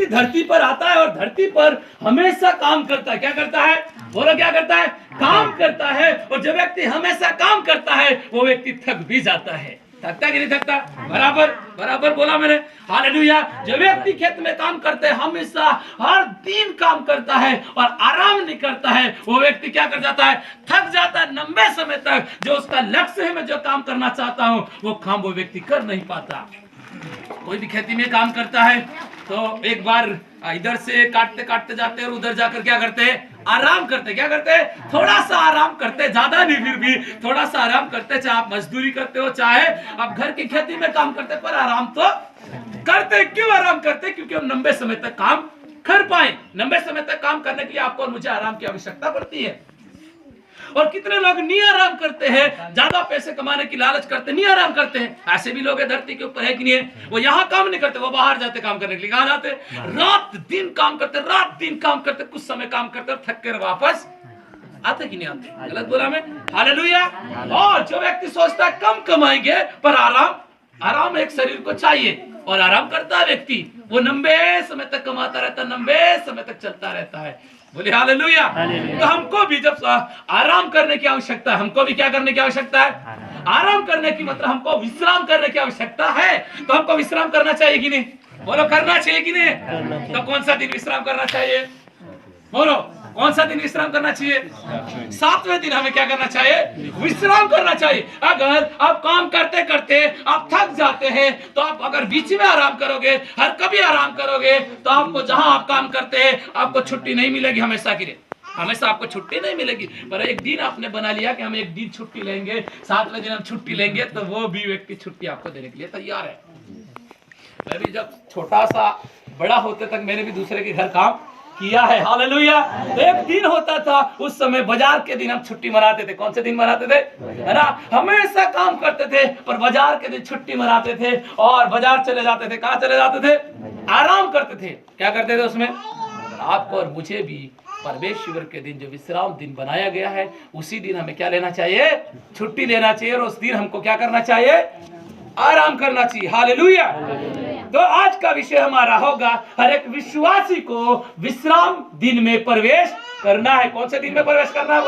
व्यक्ति धरती पर आता है और धरती पर हमेशा काम करता है, क्या करता है? बोलो क्या करता है? काम करता है। और जो व्यक्ति हमेशा काम करता है वो व्यक्ति थक भी जाता है। थकता कि नहीं थकता? बराबर बराबर बोला मैंने, हालेलुया। जो व्यक्ति खेत में काम करते हैं, हमेशा हर दिन काम करता है और आराम नहीं करता है, वो व्यक्ति क्या कर जाता है? थक जाता है। लंबे समय तक जो उसका लक्ष्य है, मैं जो काम करना चाहता हूँ वो काम वो व्यक्ति कर नहीं पाता। कोई भी खेती में काम करता है तो एक बार इधर से काटते काटते जाते हैं और उधर जाकर क्या करते हैं? आराम करते। क्या करते हैं? थोड़ा सा आराम करते, ज्यादा नहीं, फिर भी थोड़ा सा आराम करते। चाहे आप मजदूरी करते हो, चाहे आप घर की खेती में काम करते, पर आराम तो करते। क्यों आराम करते? क्योंकि हम लंबे समय तक काम कर पाए। लंबे समय तक काम करने के लिए आपको और मुझे आराम की आवश्यकता पड़ती है। और कितने लोग नहीं आराम करते हैं, ज्यादा पैसे कमाने की लालच करते, नहीं आराम करते हैं। ऐसे भी लोग है धरती के ऊपर, है कि नहीं है? वो यहाँ काम नहीं करते, वो बाहर जाते काम करने के लिए। कहाँ जाते? रात दिन काम करते, रात दिन काम करते, कुछ समय काम करते और थक कर वापस आते कि नहीं आते? गलत बोला मैं? हालेलुया। और जो व्यक्ति सोचता है कम कमाएंगे पर आराम एक शरीर को चाहिए और आराम करता है व्यक्ति, वो लंबे समय तक कमाता रहता है, लंबे समय तक चलता रहता है। बोले हालेलुया। तो हमको भी जब आराम करने की आवश्यकता है, हमको भी क्या करने की आवश्यकता है? आराम करने की मतलब हमको विश्राम करने की आवश्यकता है। तो हमको विश्राम करना चाहिए कि नहीं? बोलो करना चाहिए कि नहीं? तो कौन सा दिन विश्राम करना चाहिए? बोलो कौन सा दिन विश्राम करना चाहिए? 7वें दिन हमें क्या करना चाहिए? विश्राम करना चाहिए। अगर आप काम करते करते आप थक जाते हैं तो आप अगर बीच में आराम करोगे, हर कभी आराम करोगे, तो आपको जहां आप काम करते हैं आपको छुट्टी नहीं मिलेगी हमेशा के लिए। हमेशा आपको छुट्टी नहीं मिलेगी। पर एक दिन आपने बना लिया कि हम एक दिन छुट्टी लेंगे, 7वें दिन हम छुट्टी लेंगे, तो वो भी व्यक्ति छुट्टी आपको देने के लिए तैयार है। मैं भी जब छोटा सा बड़ा होते तक मैंने भी दूसरे के घर काम किया है। हालेलुया। एक दिन होता था, उस समय बाजार के दिन हम छुट्टी मनाते थे। कौन से दिन मनाते थे? है ना? हमेशा काम करते थे पर बाजार के दिन छुट्टी मनाते थे और बाजार चले जाते थे। कहाँ चले जाते थे? आराम करते थे। क्या करते थे उसमें? आपको और मुझे भी परमेश्वर के दिन जो विश्राम दिन बनाया गया है, उसी दिन हमें क्या लेना चाहिए? छुट्टी लेना चाहिए। और उस दिन हमको क्या करना चाहिए? आराम करना चाहिए। हालेलुया। तो आज का विषय हमारा होगा, हर एक विश्वासी को विश्राम दिन में प्रवेश करना है। कौन से दिन में प्रवेश करना है?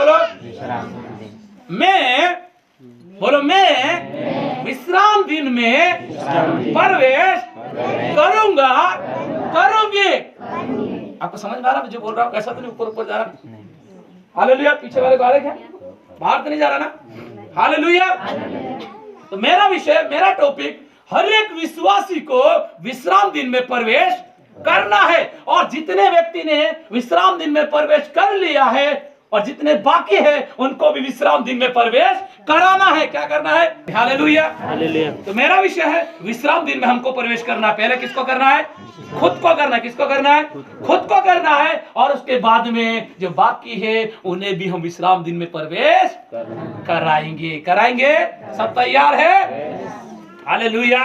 बोलो मैं विश्राम दिन में प्रवेश करूंगा, करूंगी। आपको समझ में आ रहा है जो बोल रहा हूँ? कैसा तो नहीं ऊपर ऊपर जा रहा? हालेलुया। पीछे वाले को आ रहे क्या? बाहर तो नहीं जा रहा ना? हालेलुया। तो मेरा विषय, मेरा टॉपिक, हर एक विश्वासी को विश्राम दिन में प्रवेश करना है। और जितने व्यक्ति ने विश्राम दिन में प्रवेश कर लिया है और जितने बाकी है उनको भी विश्राम दिन में प्रवेश कराना है। क्या करना है? हालेलुया। तो मेरा विषय है विश्राम दिन में हमको प्रवेश करना। पहले किसको करना है? खुद को करना। किसको करना है? खुद को करना है। और उसके बाद में जो बाकी है उन्हें भी हम विश्राम दिन में प्रवेश कराएंगे। सब तैयार है? हालेलुया।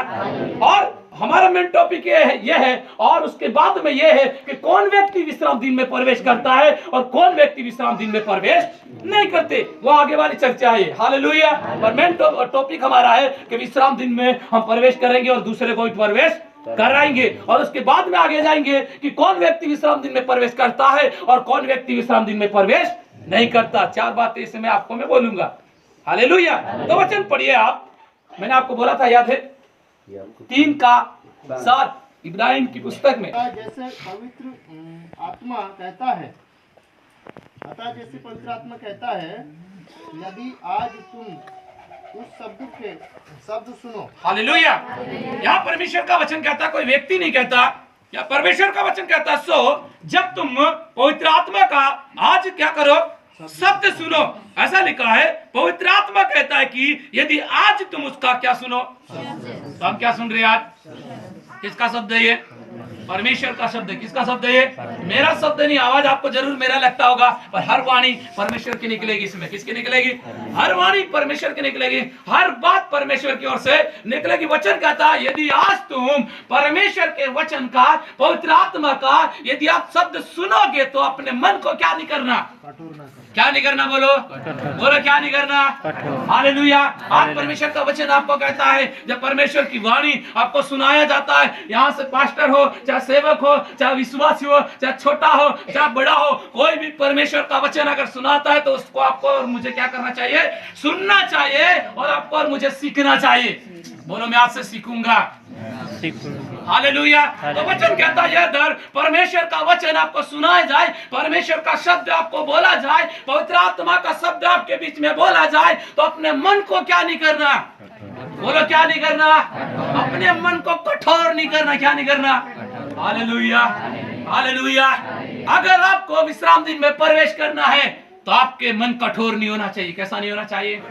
और हमारा मेन टॉपिक ये है और उसके बाद में ये है कि कौन व्यक्ति विश्राम दिन में प्रवेश करता है और कौन व्यक्ति विश्राम दिन में प्रवेश नहीं करते, वो आगे वाली चर्चा है। हालेलुया। और मेन टॉपिक हमारा है कि विश्राम दिन में हम प्रवेश करेंगे और दूसरे को भी प्रवेश कराएंगे। और उसके बाद में आगे जाएंगे कि कौन व्यक्ति विश्राम दिन में प्रवेश करता है और कौन व्यक्ति विश्राम दिन में प्रवेश नहीं करता। 4 बातें इसमें आपको मैं बोलूंगा। हालेलुया। तो वचन पढ़िए आप। मैंने आपको बोला था, याद है? 3:7 इब्राहिम की पुस्तक में। जैसे पवित्र आत्मा कहता है, जैसे पवित्र आत्मा कहता है, यदि आज तुम उस शब्द सुनो। हालेलुया। यहाँ परमेश्वर का वचन कहता, कोई व्यक्ति नहीं कहता, या परमेश्वर का वचन कहता। सो जब तुम पवित्र आत्मा का आज क्या करो? शब्द सुनो। ऐसा लिखा है, पवित्र आत्मा कहता है कि यदि आज तुम उसका क्या सुनो। तो हम क्या सुन रहे हैं आज? किसका शब्द है ये? परमेश्वर का शब्द है। किसका शब्द है ये? मेरा शब्द नहीं। आवाज आपको जरूर मेरा लगता होगा, पर हर वाणी परमेश्वर की निकलेगी। इसमें किसकी निकलेगी? हर वाणी परमेश्वर की निकलेगी। हर बात परमेश्वर की ओर से निकलेगी। वचन कहता है यदि आज तुम परमेश्वर के वचन का, पवित्र आत्मा का यदि आप शब्द सुनोगे तो अपने मन को क्या नहीं करना? क्या नहीं करना? बोलो क्या नहीं करना? हालेलुया। आज परमेश्वर का वचन आपको कहता है, जब परमेश्वर की वाणी आपको सुनाया जाता है, यहाँ से पास्टर हो चाहे चाहे सेवक हो, चाहे विश्वासी हो, चाहे छोटा हो, चाहे बड़ा हो, कोई भी परमेश्वर का वचन अगर सुनाता है तो उसको आपको और मुझे क्या करना चाहिए? सुनना चाहिए और आपको और मुझे सीखना चाहिए। बोलो मैं आज से सीखूंगा। हालेलुया। तो वचन कहता है यह परमेश्वर का वचन आपको सुनाया जाए, परमेश्वर का शब्द आपको बोला जाए, पवित्र आत्मा का शब्द आपके बीच में बोला जाए, तो अपने मन को क्या नहीं करना? बोलो क्या नहीं करना? अपने मन को कठोर नहीं करना। क्या नहीं करना? Hallelujah, hallelujah. अगर आपको विश्राम दिन में प्रवेश करना है तो आपके मन कठोर नहीं होना चाहिए। कैसा नहीं होना चाहिए?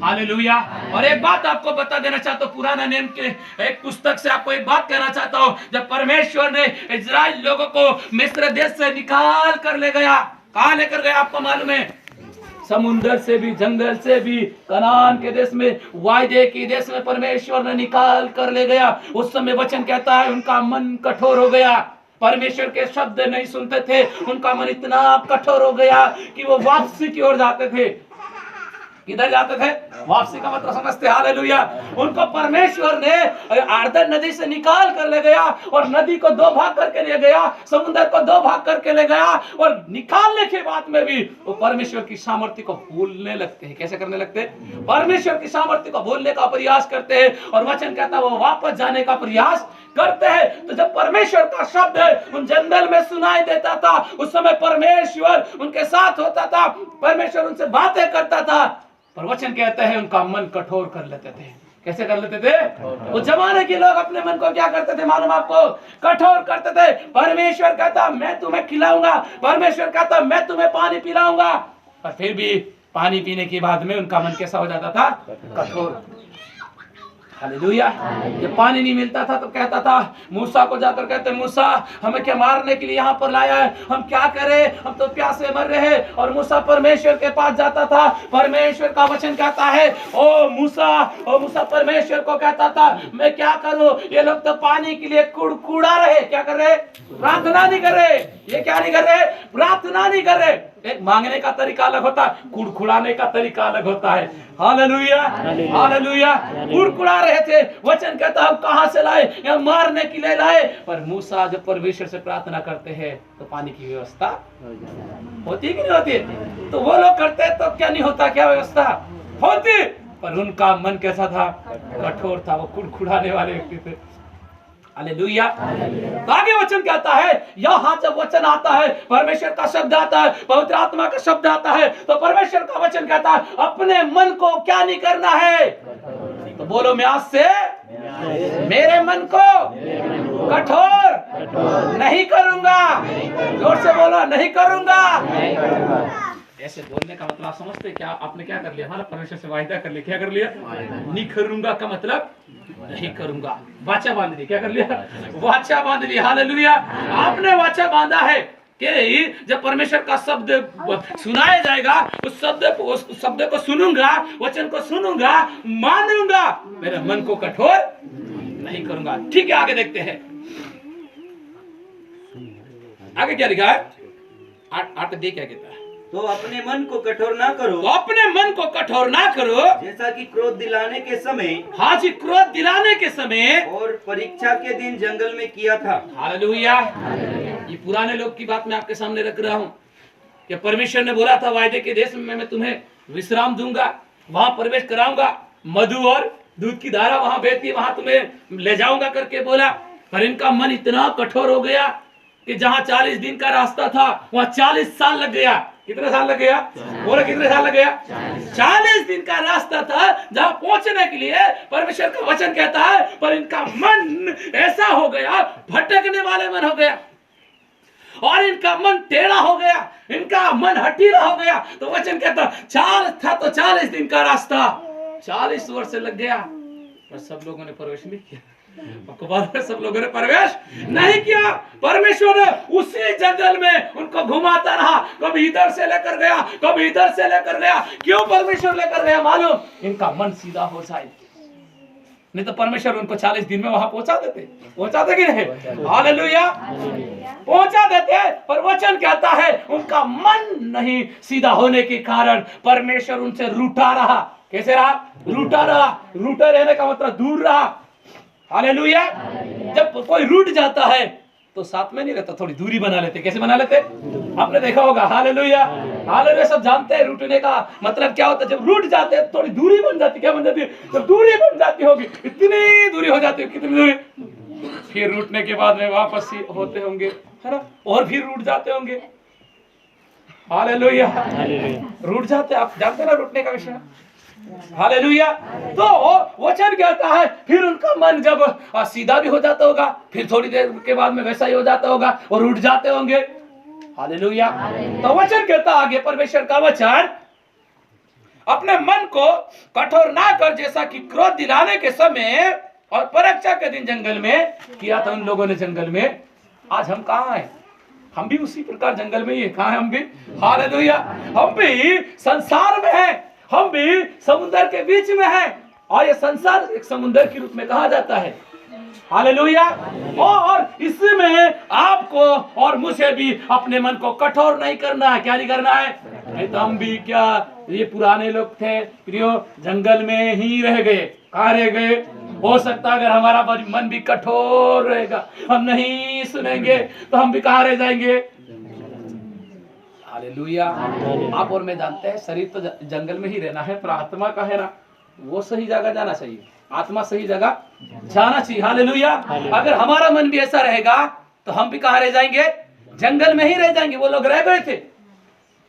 हालेलुया। और एक बात आपको बता देना चाहता हूँ, पुराना नियम के एक पुस्तक से आपको एक बात कहना चाहता हूँ। जब परमेश्वर ने इजराइल लोगों को मिस्र देश से निकाल कर ले गया, कहाँ लेकर गया आपको मालूम है? समुंदर से भी, जंगल से भी, कनान के देश में, वायदे के देश में परमेश्वर ने निकाल कर ले गया। उस समय वचन कहता है उनका मन कठोर हो गया, परमेश्वर के शब्द नहीं सुनते थे, उनका मन इतना कठोर हो गया कि वो वापसी की ओर जाते थे। किधर जाते थे? वापसी का मतलब समझते? हालेलुया। उनको परमेश्वर ने आर्दन नदी से निकाल कर ले गया और नदी को दो भाग करके ले गया, समुद्र को दो भाग करके ले गया, और निकालने के बाद में भी वो परमेश्वर की सामर्थ्य को भूलने लगते हैं। कैसे करने लगते हैं? परमेश्वर की सामर्थ्य को भूलने का प्रयास करते हैं, और वचन कहता है वो वापस जाने का प्रयास करते हैं। तो जब परमेश्वर का शब्द उन जंगल में सुनाई देता था, उस समय परमेश्वर उनके साथ होता था, परमेश्वर उनसे बातें करता था, पर वचन कहते हैं उनका मन कठोर कर लेते थे। कैसे कर लेते थे? वो जमाने के लोग अपने मन को क्या करते थे मालूम आपको? कठोर करते थे। परमेश्वर कहता मैं तुम्हें खिलाऊंगा, परमेश्वर कहता मैं तुम्हें पानी पिलाऊंगा, पर फिर भी पानी पीने के बाद में उनका मन कैसा हो जाता था? कठोर। हालेलुया। जब पानी नहीं मिलता था तो कहता था, मूसा को जाकर कहते मूसा हमें क्या मारने के लिए यहाँ पर लाया है, हम क्या करें, हम तो प्यासे मर रहे हैं। और मूसा परमेश्वर के पास जाता था, परमेश्वर का वचन कहता है ओ मूसा परमेश्वर को कहता था मैं क्या करूं, ये लोग तो पानी के लिए कुड़कुड़ा रहे, क्या कर रहे? प्रार्थना नहीं कर रहे। ये क्या नहीं कर रहे? प्रार्थना नहीं कर रहे। एक मांगने का तरीका अलग होता है, कुड़कुड़ाने का तरीका अलग होता है। Hallelujah, hallelujah. कुड़कुड़ा रहे थे। वचन कहता हम कहां से लाए? या मारने के लिए लाए। पर मूसा जब परमेश्वर से प्रार्थना करते हैं तो पानी की व्यवस्था होती कि नहीं होती? तो वो लोग करते तो क्या नहीं होता? क्या व्यवस्था होती? पर उनका मन कैसा था? कठोर था। वो कुड़कुड़ाने वाले व्यक्ति थे। हालेलुया। तो आगे वचन कहता है, यहाँ जब वचन आता है, परमेश्वर का शब्द आता है, पवित्र आत्मा का शब्द आता है, तो परमेश्वर का वचन कहता है अपने मन को क्या नहीं करना है? तो बोलो मैं आज से मेरे मन को कठोर नहीं करूंगा। जोर से बोलो, नहीं करूंगा। ऐसे बोलने का मतलब आप समझते क्या? आपने क्या कर लिया? हमारा परमेश्वर से वायदा कर लिया। क्या कर लिया? नहीं करूंगा का मतलब नहीं करूंगा। वाचा बांध ली। क्या कर लिया? वाचा बांध ली। हालेलुया। आपने वाचा बांधा है कि जब परमेश्वर का शब्द सुनाया जाएगा, उस शब्द को सुनूंगा, वचन को सुनूंगा, मानूंगा, मेरे मन को कठोर नहीं करूंगा। ठीक है, आगे देखते हैं। आगे क्या लिखा है? 8 दे क्या कहता है? तो अपने मन को कठोर ना करो, तो अपने मन को कठोर ना करो, जैसा कि क्रोध दिलाने के समय, हाँ जी, क्रोध दिलाने के समय और परीक्षा के दिन जंगल में किया था। हालेलुया। ये पुराने लोग की बात मैं आपके सामने रख रहा हूँ कि परमेश्वर ने बोला था वायदे के देश में मैं तुम्हें विश्राम दूंगा, वहां प्रवेश कराऊंगा, मधु और दूध की धारा वहां बहती, वहां तुम्हें ले जाऊंगा करके बोला। पर इनका मन इतना कठोर हो गया कि जहां 40 दिन का रास्ता था वहां 40 साल लग गया। कितने साल लग गया? बोले कितने साल लग गया? 40 दिन का रास्ता था जहां पहुंचने के लिए परमेश्वर का वचन कहता है, पर इनका मन ऐसा हो गया, भटकने वाले मन हो गया, और इनका मन टेढ़ा हो गया, इनका मन हठीला हो गया। तो वचन कहता 40 दिन का रास्ता 40 वर्ष लग गया, पर सब लोगों ने प्रवेश नहीं किया। सब लोगों ने प्रवेश नहीं किया। परमेश्वर उसी जंगल में उनको घुमाता रहा, कभी इधर से लेकर गया, कभी इधर से लेकर गया। क्यों परमेश्वर लेकर गया मालूम? इनका मन सीधा हो जाए, नहीं तो परमेश्वर उनको 40 दिन में वहां पहुंचा देते कि नहीं? हालेलुया, पहुंचा देते। पर वचन कहता है उनका मन नहीं सीधा होने के कारण परमेश्वर उनसे रूठा रहा। कैसे रहा? रूठा रहा। रूठा रहने का मतलब दूर रहा। हालेलुया। जब कोई रूठ जाता है तो साथ में नहीं रहता, थोड़ी दूरी बना लेते। कैसे बना लेते? आपने देखा होगा। Hallelujah, hallelujah. सब जानते हैं रूठने का मतलब क्या होता है। जब रूठ जाते हैं थोड़ी दूरी बन जाती। क्या बन जाती है? जब दूरी बन जाती होगी, इतनी दूरी हो जाती है, कितनी दूरी, फिर रूठने के बाद में वापस ही होते होंगे, है ना, और फिर रूठ जाते होंगे। हालेलुया, रूठ जाते। आप जानते हैं ना रूठने का विषय। हालेलुया। तो वचन कहता है फिर उनका मन जब सीधा भी हो जाता होगा, फिर थोड़ी देर के बाद में वैसा ही हो जाता होगा और उठ जाते होंगे। हालेलुया। तो वचन कहता आगे, परमेश्वर का वचन, अपने मन को कठोर ना कर, जैसा कि क्रोध दिलाने के समय और परीक्षा के दिन जंगल में किया था उन लोगों ने। जंगल में आज हम कहाँ हैं? हम भी उसी प्रकार जंगल में ही है। कहाँ हैं हम भी? हालेलुया। हम भी संसार में हैं, हम भी समुद्र के बीच में हैं, और ये संसार एक समुद्र के रूप में कहा जाता है। हालेलुया। और इसमें आपको और मुझे भी अपने मन को कठोर नहीं करना है। क्या नहीं करना है? नहीं तो हम भी क्या, ये पुराने लोग थे प्रियो, जंगल में ही रह गए। कहाँ रह गए? हो सकता है अगर हमारा मन भी कठोर रहेगा, हम नहीं सुनेंगे, तो हम भी कहाँ रह जाएंगे? हालेलुया। आप और मैं जानते हैं शरीर तो जंगल में ही रहना है, पर आत्मा का है ना, वो सही जगह जाना चाहिए। आत्मा सही जगह जाना चाहिए। हालेलुया। अगर हमारा मन भी ऐसा रहेगा तो हम भी कहाँ रह जाएंगे? जंगल में ही रह जाएंगे। वो लोग रह गए थे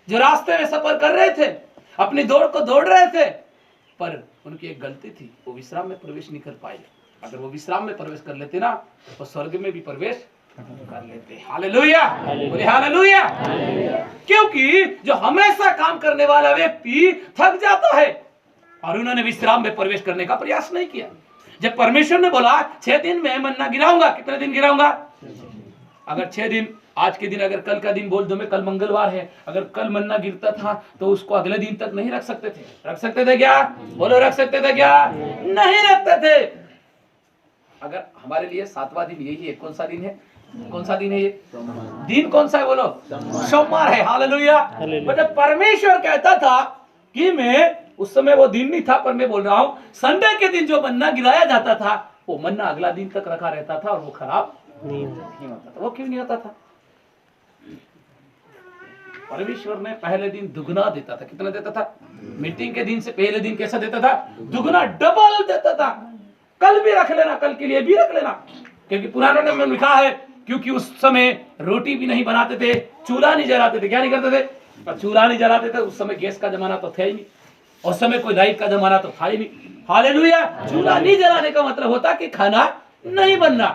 जो रास्ते में सफर कर रहे थे, अपनी दौड़ को दौड़ रहे थे, पर उनकी एक गलती थी, वो विश्राम में प्रवेश नहीं कर पाए। अगर वो विश्राम में प्रवेश कर लेते ना, तो स्वर्ग में भी प्रवेश कर लेते। हालेलुया, बोले हालेलुया। क्योंकि जो हमेशा काम करने वाला व्यक्ति थक जाता है, और उन्होंने विश्राम में प्रवेश करने का प्रयास नहीं किया। जब परमेश्वर ने बोला 6 दिन में मन्ना गिराऊंगा, कितने दिन गिराऊंगा? अगर 6 दिन, आज के दिन, अगर कल का दिन बोल दो मैं, कल मंगलवार है, अगर कल मन्ना गिरता था तो उसको अगले दिन तक नहीं रख सकते थे। रख सकते थे क्या? बोलो, रख सकते थे क्या? नहीं रखते थे। अगर हमारे लिए 7वां दिन यही है, कौन सा दिन है? कौन सा दिन है ये? दिन कौन सा है? बोलो, सोमवार है। हालेलुया। मतलब परमेश्वर कहता था कि मैं, उस समय वो दिन नहीं था, पर मैं बोल रहा हूं संडे के दिन जो मन्ना गिराया जाता था, वो मन्ना अगला दिन तक रखा रहता था और वो खराब नहीं होता था। वो क्यों नहीं होता था? परमेश्वर ने पहले दिन दुगना देता था। कितना देता था? मीटिंग के दिन से पहले दिन कैसा देता था? दुगना, डबल देता था। कल भी रख लेना, कल के लिए भी रख लेना, क्योंकि पुराने में लिखा है, क्योंकि उस समय रोटी भी नहीं बनाते थे, चूल्हा नहीं जलाते थे। क्या नहीं करते थे? चूल्हा नहीं जलाते थे। उस समय गैस का जमाना तो था ही नहीं, उस समय कोई लाइट का जमाना तो था ही नहीं। हालेलुया। चूल्हा नहीं जलाने का मतलब होता कि खाना नहीं बनना।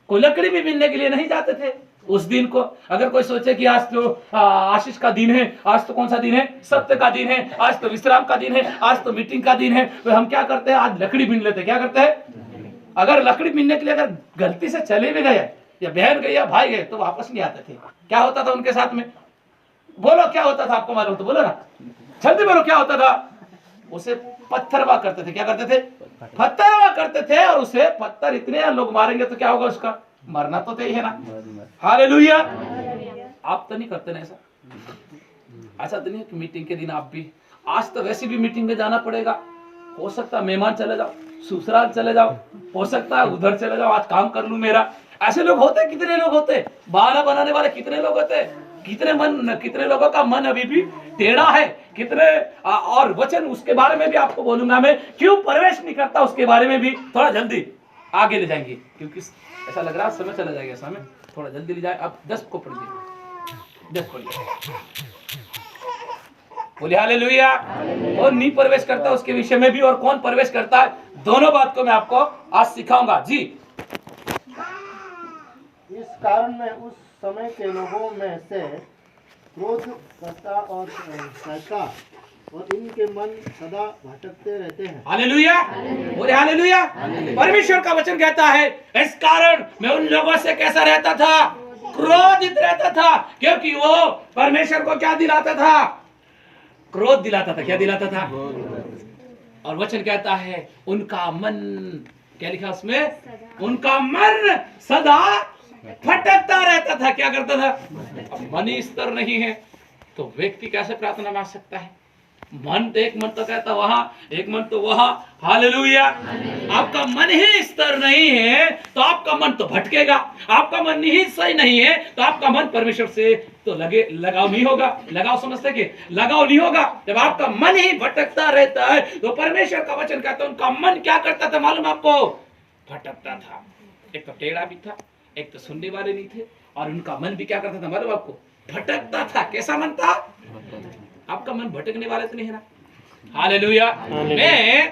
कोई लकड़ी भी बीनने के लिए नहीं जाते थे उस दिन को। अगर कोई सोचे कि आज तो आशीष का दिन है, आज तो कौन सा दिन है? सत्य का दिन है, आज तो विश्राम का दिन है, आज तो मीटिंग का दिन है, तो हम क्या करते हैं? आज लकड़ी बीन लेते। क्या करते हैं? अगर लकड़ी बीनने के लिए अगर गलती से चले भी गए, या बहन गई या भाई गए, तो वापस नहीं आते थे। क्या होता था उनके साथ में? बोलो, क्या होता था? आपको मालूम तो बोलो ना, जल्दी बोलो, क्या होता था? उसे पत्थरवा करते थे। क्या करते थे? पत्थरवा करते थे। और उसे पत्थर इतने लोग मारेंगे तो क्या होगा? उसका मरना तो तय है ना। हालेलुया। आप तो नहीं करते ना ऐसा? ऐसा तो नहीं कि मीटिंग के दिन आप भी, आज तो वैसे भी मीटिंग में जाना पड़ेगा, हो सकता है मेहमान चले जाओ, ससुराल चले जाओ, हो सकता है उधर चले जाओ, आज काम कर लूं मेरा। ऐसे लोग होते, कितने लोग होते, बहाना बनाने वाले कितने लोग होते, कितने लोगों का मन अभी भी टेढ़ा है, कितने। और वचन उसके बारे में भी आपको बोलूंगा मैं, क्यों प्रवेश नहीं करता उसके बारे में भी थोड़ा जल्दी आगे ले जाएंगे, क्योंकि ऐसा लग रहा है समय चला जाएगा। समय थोड़ा जल्दी ले जाए। आप 10 को पढ़िए, 10 पढ़िए। बोले हालेलुया। कौन नहीं प्रवेश करता उसके विषय में भी, और कौन प्रवेश करता है, दोनों बात को मैं आपको आज सिखाऊंगा जी। इस कारण में उस समय के लोगों में से क्रोध करता और सहता, और इनके मन सदा भटकते रहते हैं। हालेलुया। बोले हालेलुया। परमेश्वर का वचन कहता है, इस कारण मैं उन लोगों से कैसा रहता था? क्रोधित रहता था, क्योंकि वो परमेश्वर को क्या दिलाता था? क्रोध दिलाता था। क्या दिलाता था? और वचन कहता है उनका मन, क्या लिखा उसमें? उनका मन सदा भटकता रहता था। क्या करता था? अब मन ही स्तर नहीं है तो व्यक्ति कैसे प्रार्थना मांग सकता है? मन तो एक मन तो कहता वहां, एक मन तो वहां। हालेलुया। आपका मन ही स्थिर नहीं है तो आपका मन तो भटकेगा। आपका मन ही सही नहीं है तो आपका मन परमेश्वर से तो लगाव नहीं होगा। लगाव समझते कि लगाव नहीं होगा। जब आपका मन ही भटकता रहता है तो परमेश्वर का वचन कहता है उनका मन क्या करता था मालूम आपको? भटकता था। एक तो टेढ़ा भी था, एक तो सुनने वाले नहीं थे, और उनका मन भी क्या करता था मालूम आपको? भटकता था। कैसा मन था? आपका मन भटकने वाले तो नहीं है ना? हालेलुया। मैं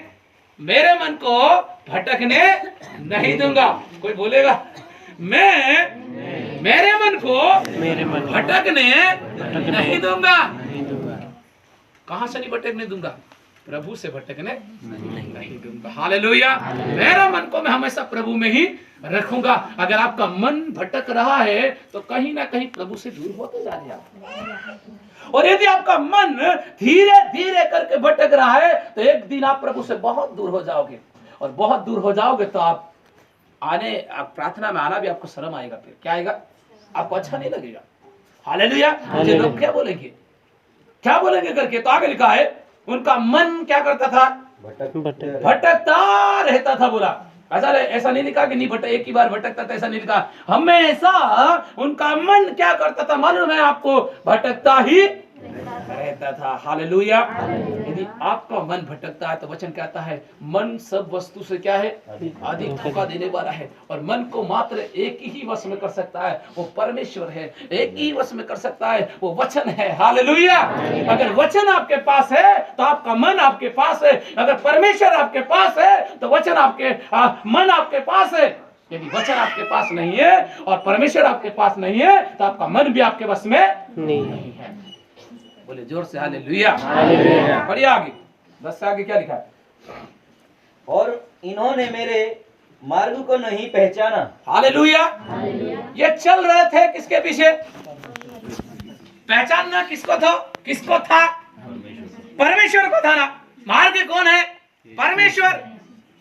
मेरे मन को भटकने नहीं दूंगा। कोई बोलेगा मैं मेरे मन को भटकने नहीं दूंगा। कहां से नहीं भटकने दूंगा? प्रभु से भटकने नहीं दूंगा। हालेलुया। मेरा मन को मैं हमेशा प्रभु में ही रखूंगा। अगर आपका मन भटक रहा है तो कहीं ना कहीं प्रभु से दूर होते जा रहे हैं। और यदि आपका मन धीरे धीरे करके भटक रहा है तो एक दिन आप प्रभु से बहुत दूर हो जाओगे, और बहुत दूर हो जाओगे तो आप प्रार्थना में आना भी आपको शर्म आएगा। फिर क्या आएगा? आपको अच्छा नहीं लगेगा। हालेलुया। मुझे लोग क्या बोलेंगे, क्या बोलेंगे करके? तो आगे लिखा है उनका मन क्या करता था? भटकता रहता था। बोला ऐसा नहीं लिखा कि नहीं भटक, एक ही बार भटकता था, ऐसा नहीं लिखा। हमेशा उनका मन क्या करता था मालूम है आपको? भटकता ही रहता था। हालेलुया। यदि आपका मन भटकता है तो वचन कहता है मन सब वस्तु से क्या है? अधिक धोखा देने वाला है। और मन को मात्र एक ही वश में कर सकता है, वो परमेश्वर है। एक ही वश में कर सकता है, वो वचन है। हालेलुया। अगर वचन आपके पास है तो आपका मन आपके पास है। अगर परमेश्वर आपके पास है तो वचन आपके मन आपके पास है। यदि वचन आपके पास नहीं है और परमेश्वर आपके पास नहीं है तो आपका मन भी आपके वश में नहीं है। बोले जोर से हालेलुया। पढ़िए आगे, 10 से आगे क्या लिखा है? और इन्होंने मेरे मार्ग को नहीं पहचाना। हालेलुया। ये चल रहे थे किसके पीछे? पहचानना किसको था? किसको था? परमेश्वर को था ना। मार्ग कौन है? परमेश्वर।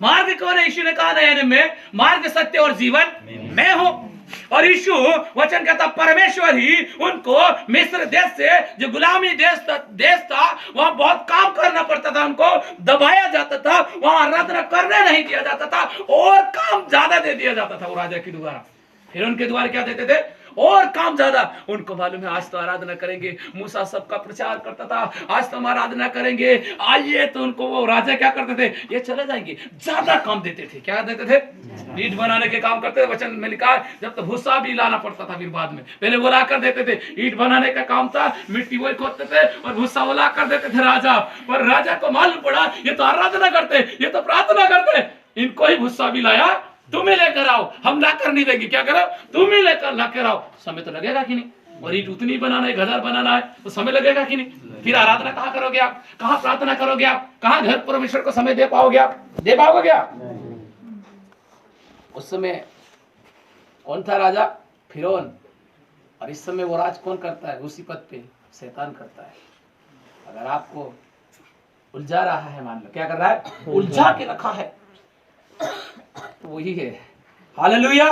मार्ग कौन है? यीशु ने कहा ना में मार्ग सत्य और जीवन मैं हूं। और यीशु वचन कहता परमेश्वर ही उनको मिस्र देश से, जो गुलामी देश था, वहां बहुत काम करना पड़ता था, उनको दबाया जाता था, वहां आराधना करने नहीं दिया जाता था, और काम ज्यादा दे दिया जाता था वो राजा के द्वारा। फिर उनके द्वारा क्या देते थे? और काम ज्यादा। उनको मालूम है आज तो आराधना करेंगे, मूसा सबका प्रचार करता था, आज तो हम आराधना करेंगे, आइए। तो उनको वो राजा क्या करते थे? ये चले जाएंगे, ज्यादा काम देते थे। क्या देते थे? ईंट बनाने के काम करते थे। वचन में लिखा है जब तो भूसा भी लाना पड़ता था, फिर बाद में पहले वो ला कर देते थे। ईंट बनाने का काम था, मिट्टी वो खोदते थे और भूसा वो ला कर देते थे राजा। पर राजा को मालूम पड़ा ये तो आराधना करते, ये तो प्रार्थना करते, इनको ही भूसा भी लाया, तुम्हें लेकर आओ, हम ला कर नहीं देंगे। क्या करो? तुम्हें लेकर ला कर आओ। समय तो लगेगा कि नहीं? और ईंट उतनी बनाना है, 1000 बनाना है तो समय लगेगा कि नहीं? फिर आराधना कहाँ करोगे आप? कहाँ प्रार्थना करोगे आप? कहाँ घर परमेश्वर को समय दे पाओगे आप? दे पाओगे क्या? उस समय कौन था राजा? फिरौन। और इस समय वो राज कौन करता है? उसी पद पे शैतान करता है। अगर आपको उलझा रहा है, मान लो क्या कर रहा है? उलझा के रखा है, तो वही है। हालेलुया।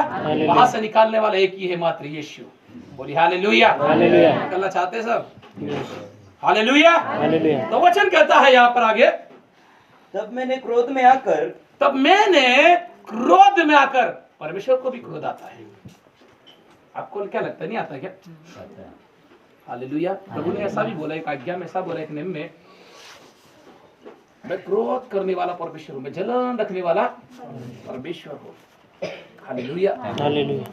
वहां से निकालने वाला एक ही है, मात्र यीशु। बोली हालेलुया। निकलना चाहते सब? हालेलुया। तो वचन कहता है यहाँ पर आगे, तब मैंने क्रोध में आकर परमेश्वर को भी क्रोध आता है। आपको क्या लगता है? नहीं आता क्या? हालेलुया। प्रभु ने ऐसा भी बोला, एक आज्ञा में ऐसा बोला, एक नियम में, मैं क्रोध करने वाला परमेश्वर हूं, मैं जलन रखने वाला परमेश्वर हूं। हालेलुया।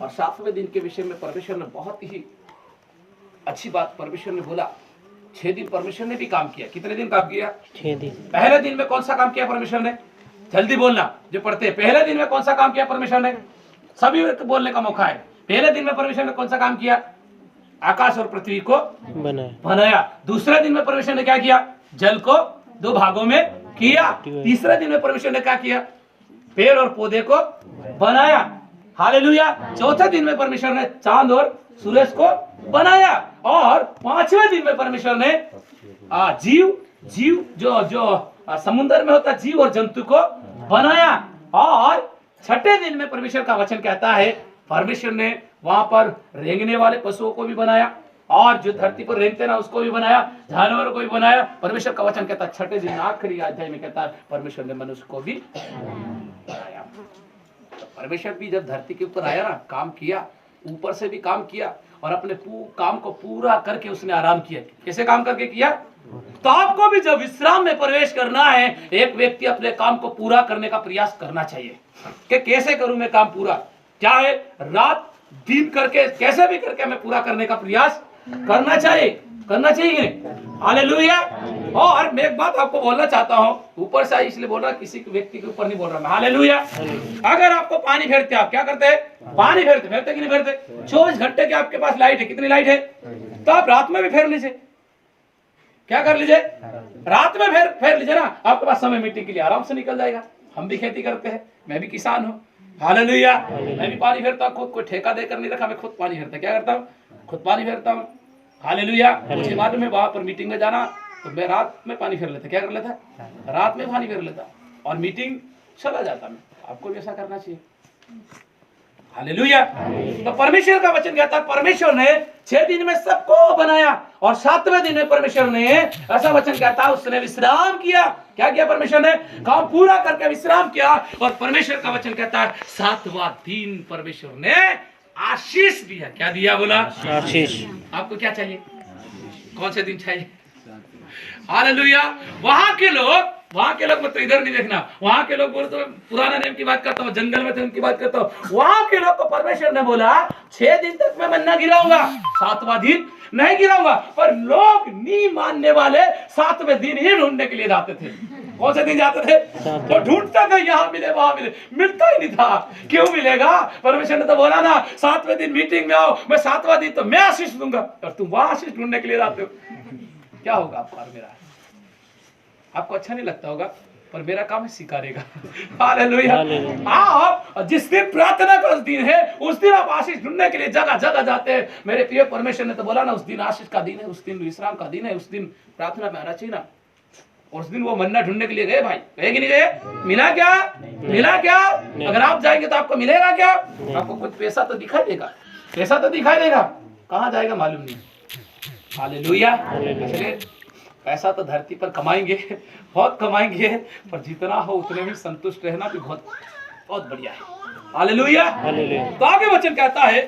और 7वें दिन के विषय में परमेश्वर ने बहुत ही अच्छी बात परमेश्वर ने बोला। 6 दिन परमेश्वर ने भी काम किया। कितने दिन काम किया? 6 दिन। पहले दिन में कौन सा काम किया परमेश्वर ने? जल्दी बोलना जो पढ़ते हैं। पहले दिन में कौन सा काम किया परमेश्वर ने? सभी बोलने का मौका है। पहले दिन में परमेश्वर ने कौन सा काम किया? आकाश और पृथ्वी को बनाया। दूसरे दिन में परमेश्वर ने क्या किया? जल को 2 भागों में किया। तीसरे दिन में परमेश्वर ने क्या किया? पेड़ और पौधे को बनाया। हालेलुया। चौथे दिन में परमेश्वर ने चांद और सूरज को बनाया। और 5वें दिन में परमेश्वर ने जीव जो समुद्र में होता जीव और जंतु को बनाया। और 6ठे दिन में परमेश्वर का वचन कहता है परमेश्वर ने वहां पर रेंगने वाले पशुओं को भी बनाया और जो धरती पर रेंगते ना उसको भी बनाया, जानवरों को भी बनाया। परमेश्वर का वचन कहता है छठे दिन आखिरी अध्याय में कहता है परमेश्वर ने मनुष्य को भी बनाया। तो परमेश्वर भी जब धरती के ऊपर आया ना, काम किया, ऊपर से भी काम किया और अपने काम को पूरा करके उसने आराम किया। कैसे काम करके किया? तो आपको भी जब विश्राम में प्रवेश करना है, एक व्यक्ति अपने काम को पूरा करने का प्रयास करना चाहिए कि कैसे करूं मैं काम पूरा, क्या है रात दिन करके कैसे भी करके हमें पूरा करने का प्रयास करना चाहिए हालेलुया। और मैं एक बात आपको बोलना चाहता हूं, ऊपर से इसलिए बोल रहा, किसी व्यक्ति के ऊपर नहीं बोल रहा मैं, हालेलुया। अगर आपको पानी फेरते, आप क्या करते हैं? पानी फेरते कि नहीं फेरते? 24 घंटे की आपके पास लाइट है, कितनी लाइट है? तो आप रात में भी फेर लीजिए। क्या कर लीजिए? रात में फेर लीजिए ना, आपके पास समय मीटिंग के लिए आराम से निकल जाएगा। हम भी खेती करते हैं, मैं भी किसान हूँ, हालेलुया। मैं भी पानी फेरता हूँ, खुद कोई ठेका देकर नहीं रखा, मैं खुद पानी फेरता। क्या करता हूँ? खुद पानी फेरता हूँ, हालेलुया। मुझे मालूम है वहां पर मीटिंग में जाना, तो मैं रात में पानी फेर लेता। क्या कर लेता? रात में पानी फेर लेता और मीटिंग चला जाता। मैं आपको भी ऐसा करना चाहिए, हालेलुया। तो परमेश्वर का वचन कहता है परमेश्वर ने 6 दिन में सबको बनाया और 7वें दिन में परमेश्वर ने, ऐसा वचन कहता है, उसने विश्राम किया। क्या किया? परमेश्वर ने काम पूरा करके विश्राम किया। और परमेश्वर का वचन कहता है 7वां दिन परमेश्वर ने आशीष दिया। क्या दिया? बोला आशीष। आपको क्या चाहिए? कौन से दिन चाहिए? हालेलुया। वहां के लोग मतलब इधर नहीं देखना, वहां के लोग बोले तो पुराना नियम की बात करता हूँ, जंगल में थे उनकी बात करता हूँ। वहां के लोग को परमेश्वर ने बोला 6 दिन तक मैं मन्ना गिराऊंगा, 7वां दिन नहीं गिराऊंगा। पर लोग नहीं मानने वाले 7वें दिन ही ढूंढने के लिए जाते थे। कौन से दिन जाते थे? तो ढूंढते थे, यहाँ मिले वहां मिले, मिलता ही नहीं था। क्यों मिलेगा? परमेश्वर ने तो बोला ना 7वें दिन मीटिंग में आओ, मैं 7वां दिन तो मैं आशीष दूंगा, और तुम वहां आशीष ढूंढने के लिए जाते हो। क्या होगा आपका और मेरा? आपको अच्छा नहीं लगता होगा, पर मेरा काम है सिखाने का, हालेलुया। आप जिस दिन प्रार्थना का दिन है, उस दिन आप आशीष ढूंढने के लिए जगह जगह जाते हैं। मेरे प्रिय परमेश्वर ने तो बोला ना उस दिन आशीष का दिन है, उस दिन विश्राम का दिन है, उस दिन प्रार्थना में आना चाहिए ना। उस दिन वो मन्ना ढूंढने के लिए गए भाई, गए कि नहीं गए? मिला क्या? मिला क्या? अगर आप जाएंगे तो आपको मिलेगा क्या? आपको कुछ पैसा तो दिखाई देगा, पैसा तो दिखाई देगा, कहाँ जाएगा मालूम नहीं, हालेलुया। पैसा तो धरती पर कमाएंगे, बहुत कमाएंगे, पर जितना हो उतने में संतुष्ट रहना भी बहुत बहुत बढ़िया है, हालेलुया। तो आगे वचन कहता है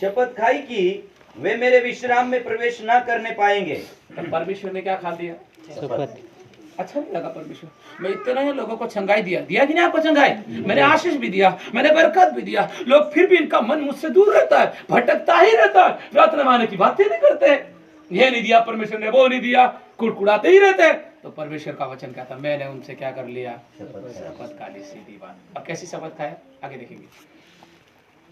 शपथ खाई कि वे मेरे विश्राम में प्रवेश न करने पाएंगे। तो परमेश्वर ने क्या खा दिया? शपथ। अच्छा नहीं लगा परमेश्वर? मैं इतना ही लोगों को छंगाई दिया कि नहीं आपको छंगाई? मैंने आशीष भी दिया, मैंने बरकत भी दिया, लोग फिर भी इनका मन मुझसे दूर रहता है, भटकता ही रहता है, प्रार्थना माने की बातें नहीं करते, ये नहीं दिया परमेश्वर ने, वो नहीं दिया, कुड़कुड़ाते ही रहते हैं। तो परमेश्वर का वचन कहता मैंने उनसे क्या कर लिया? शपथ खा ली, सीधी बात। अब कैसी शपथ खाया? आगे देखेंगे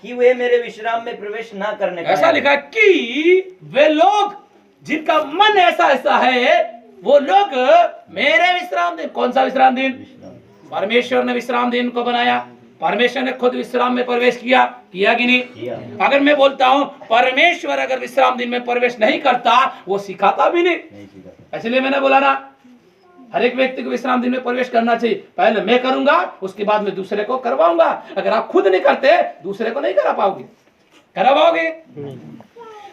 कि वे मेरे विश्राम में प्रवेश न करने पाएंगे। ऐसा लिखा है कि वे लोग जिनका मन ऐसा है, वो लोग मेरे विश्राम दिन। कौन सा विश्राम दिन? परमेश्वर ने विश्राम दिन को बनाया, परमेश्वर ने खुद विश्राम में प्रवेश किया कि नहीं? अगर मैं बोलता हूं परमेश्वर अगर विश्राम दिन में प्रवेश नहीं करता, वो सिखाता भी नहीं। इसलिए मैंने बोला ना, हर एक व्यक्ति को विश्राम दिन में प्रवेश करना चाहिए। पहले मैं करूंगा, उसके बाद मैं दूसरे को करवाऊंगा। अगर आप खुद नहीं करते, दूसरे को नहीं करा पाओगे, करा पाओगे?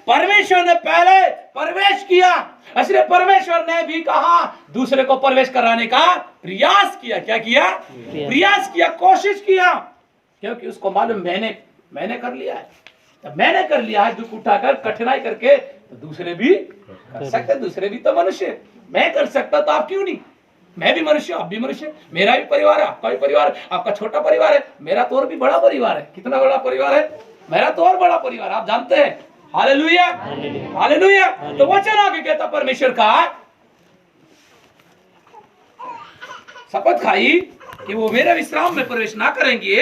परमेश्वर ने पहले प्रवेश किया, इसलिए परमेश्वर ने भी कहा दूसरे को प्रवेश कराने का प्रयास किया। क्या किया? प्रयास किया, कोशिश किया, क्योंकि उसको मालूम मैंने कर लिया है। जब मैंने कर लिया है दुख उठाकर, कठिनाई करके, तो दूसरे भी कर सकते। दूसरे भी तो मनुष्य, मैं कर सकता तो आप क्यों नहीं? मैं भी मनुष्य, आप भी मनुष्य, मेरा भी परिवार है, आपका भी परिवार है, आपका छोटा परिवार है, मेरा तो और भी बड़ा परिवार है। कितना बड़ा परिवार है? मेरा तो और बड़ा परिवार, आप जानते हैं, हालेलुया, हालेलुया। तो वचन आगे कहता परमेश्वर का, शपथ खाई कि वो मेरे विश्राम में प्रवेश ना करेंगे।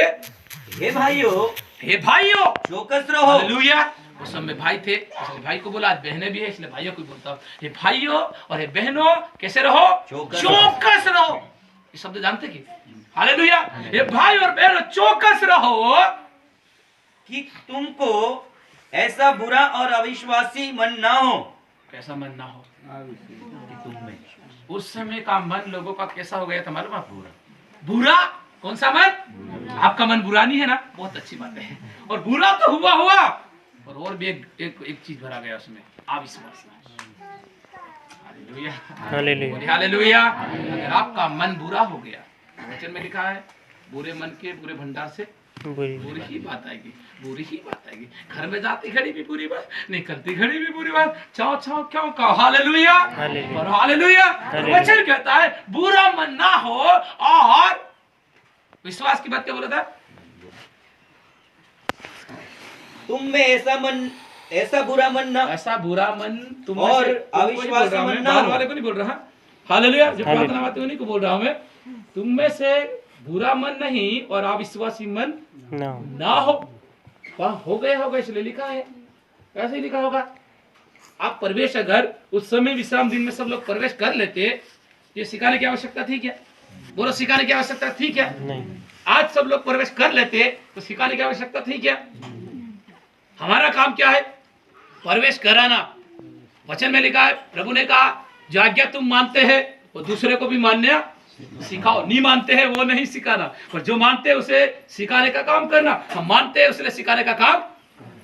हे भाइयों चौकस रहो। हालेलुया। उस समय भाई थे, इसलिए भाई को बोला, आज बहनें भी है इसलिए भाइयों को बोलता हूँ, हे भाइयों और हे बहनों कैसे रहो? चौकस रहो। ये शब्द जानते कि? हालेलुया। हे भाई और बहनों चौकस रहो कि तुमको ऐसा बुरा और अविश्वासी मन ना हो। कैसा मन ना हो? तुम में उस समय का मन लोगों का कैसा हो गया था मालूम? बुरा। कौन सा मन? आपका मन बुरा नहीं है ना, बहुत अच्छी बात है। और बुरा तो हुआ, और भी एक चीज भरा गया उसमें, अविश्वास। Hallelujah, hallelujah. हालेलुया। अगर आपका मन बुरा हो गया, वचन में लिखा है बुरे मन के बुरे भंडार से बुरी ही बात आएगी, बुरी ही बात आएगी। घर में जाती घड़ी भी बुरी बात, निकलती घड़ी भी बुरी बात, चाओ चाओ क्यों कहो। हालेलुया, और हालेलुया। वचन कहता है बुरा मन ना हो, और विश्वास की बात क्या बोला था? तुम में ऐसा बुरा मन ना, ऐसा बुरा मन तुम में और से अविश्वासी मन ना बाहर हो। वाले को नहीं बोल रहा। हालेलुया, जो प्रार्थना आते उन्हीं को बोल रहा हूं मैं। तुम में से बुरा मन नहीं और अविश्वासी मन ना हो। वहाँ हो गया होगा इसलिए लिखा है, ऐसे ही लिखा होगा। आप प्रवेश अगर उस समय विश्राम दिन में सब लोग प्रवेश कर लेते, ये सिखाने की आवश्यकता थी क्या? बोलो, सिखाने की आवश्यकता थी क्या? नहीं। आज सब लोग प्रवेश कर लेते तो सिखाने की आवश्यकता थी क्या? हमारा काम क्या है? प्रवेश कराना। वचन में लिखा है, प्रभु ने कहा जो आज्ञा तुम मानते हैं वो दूसरे को भी मानना सिखाओ। नहीं मानते हैं वो नहीं सिखाना, पर जो मानते हैं उसे सिखाने का काम करना। हम मानते हैं उसने सिखाने का काम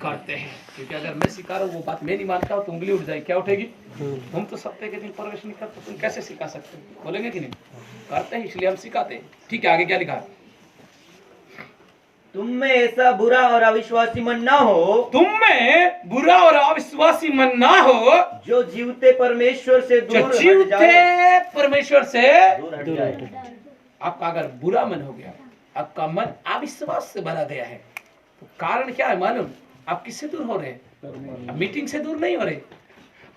करते हैं, क्योंकि अगर मैं सिखा रहा हूँ वो बात मैं नहीं मानता हूँ तो उंगली उठ जाएगी। क्या उठेगी? तुम तो सप्ताह के दिन प्रवेश नहीं करते, तुम कैसे सिखा सकते हो? बोलेंगे कि नहीं? करते हैं इसलिए हम सिखाते हैं। ठीक है, आगे क्या लिखा है? तुम में ऐसा बुरा और अविश्वासी मन ना हो, तुम में बुरा और अविश्वासी मन ना हो, जो जीवते परमेश्वर से दूर हट जीवते जाए। परमेश्वर से दूर हट जाए। आपका अगर बुरा मन हो गया, आपका मन अविश्वास से भरा गया है, तो कारण क्या है मालूम? आप किससे दूर हो रहे हैं? मीटिंग से दूर नहीं हो रहे।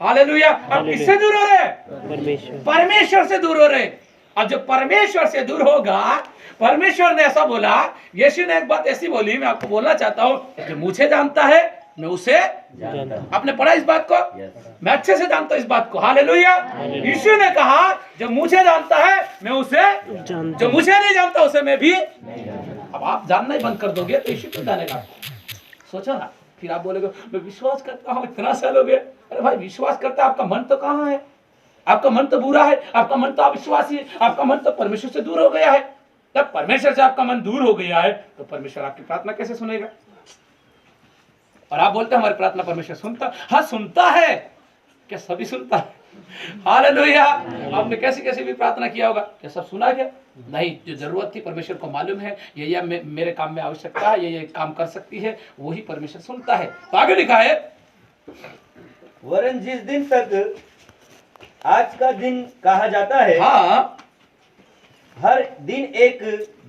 हालेलुया। आप किससे दूर हो रहे हैं? परमेश्वर से दूर हो रहे हैं। अब जब परमेश्वर से दूर होगा, परमेश्वर ने ऐसा बोला, यीशु ने एक बात ऐसी बोली, मैं आपको बोलना चाहता हूँ, जो मुझे जानता है मैं उसे आपने पढ़ा इस बात को? मैं अच्छे से जानता हूँ इस बात को। हालेलुया। यीशु ने कहा जो मुझे जानता है मैं उसे, जो मुझे नहीं जानता उसे मैं भी। अब आप जानना ही बंद कर दोगे तो यीशु क्यों जानेगा? सोचो ना, फिर आप बोलेगे मैं विश्वास करता हूँ, इतना साल हो गया। अरे भाई, विश्वास करता है, आपका मन तो कहाँ है? आपका मन तो बुरा है, आपका मन तो अविश्वासी है, आपका मन तो परमेश्वर से दूर हो गया है। जब परमेश्वर से आपका मन दूर हो गया है तो परमेश्वर आपकी प्रार्थना कैसे सुनेगा? और आप बोलते हैं हमारी प्रार्थना परमेश्वर सुनता? हाँ, सुनता है। क्या सभी सुनता है? हालेलुया। आपने कैसी कैसी भी प्रार्थना किया होगा, क्या सब सुना गया? नहीं। जो जरूरत थी परमेश्वर को मालूम है, ये मेरे काम में आवश्यकता है, ये काम कर सकती है, वही परमेश्वर सुनता है। तो आगे लिखा है, वरन जिस दिन तक आज का दिन कहा जाता है, हाँ, हर दिन एक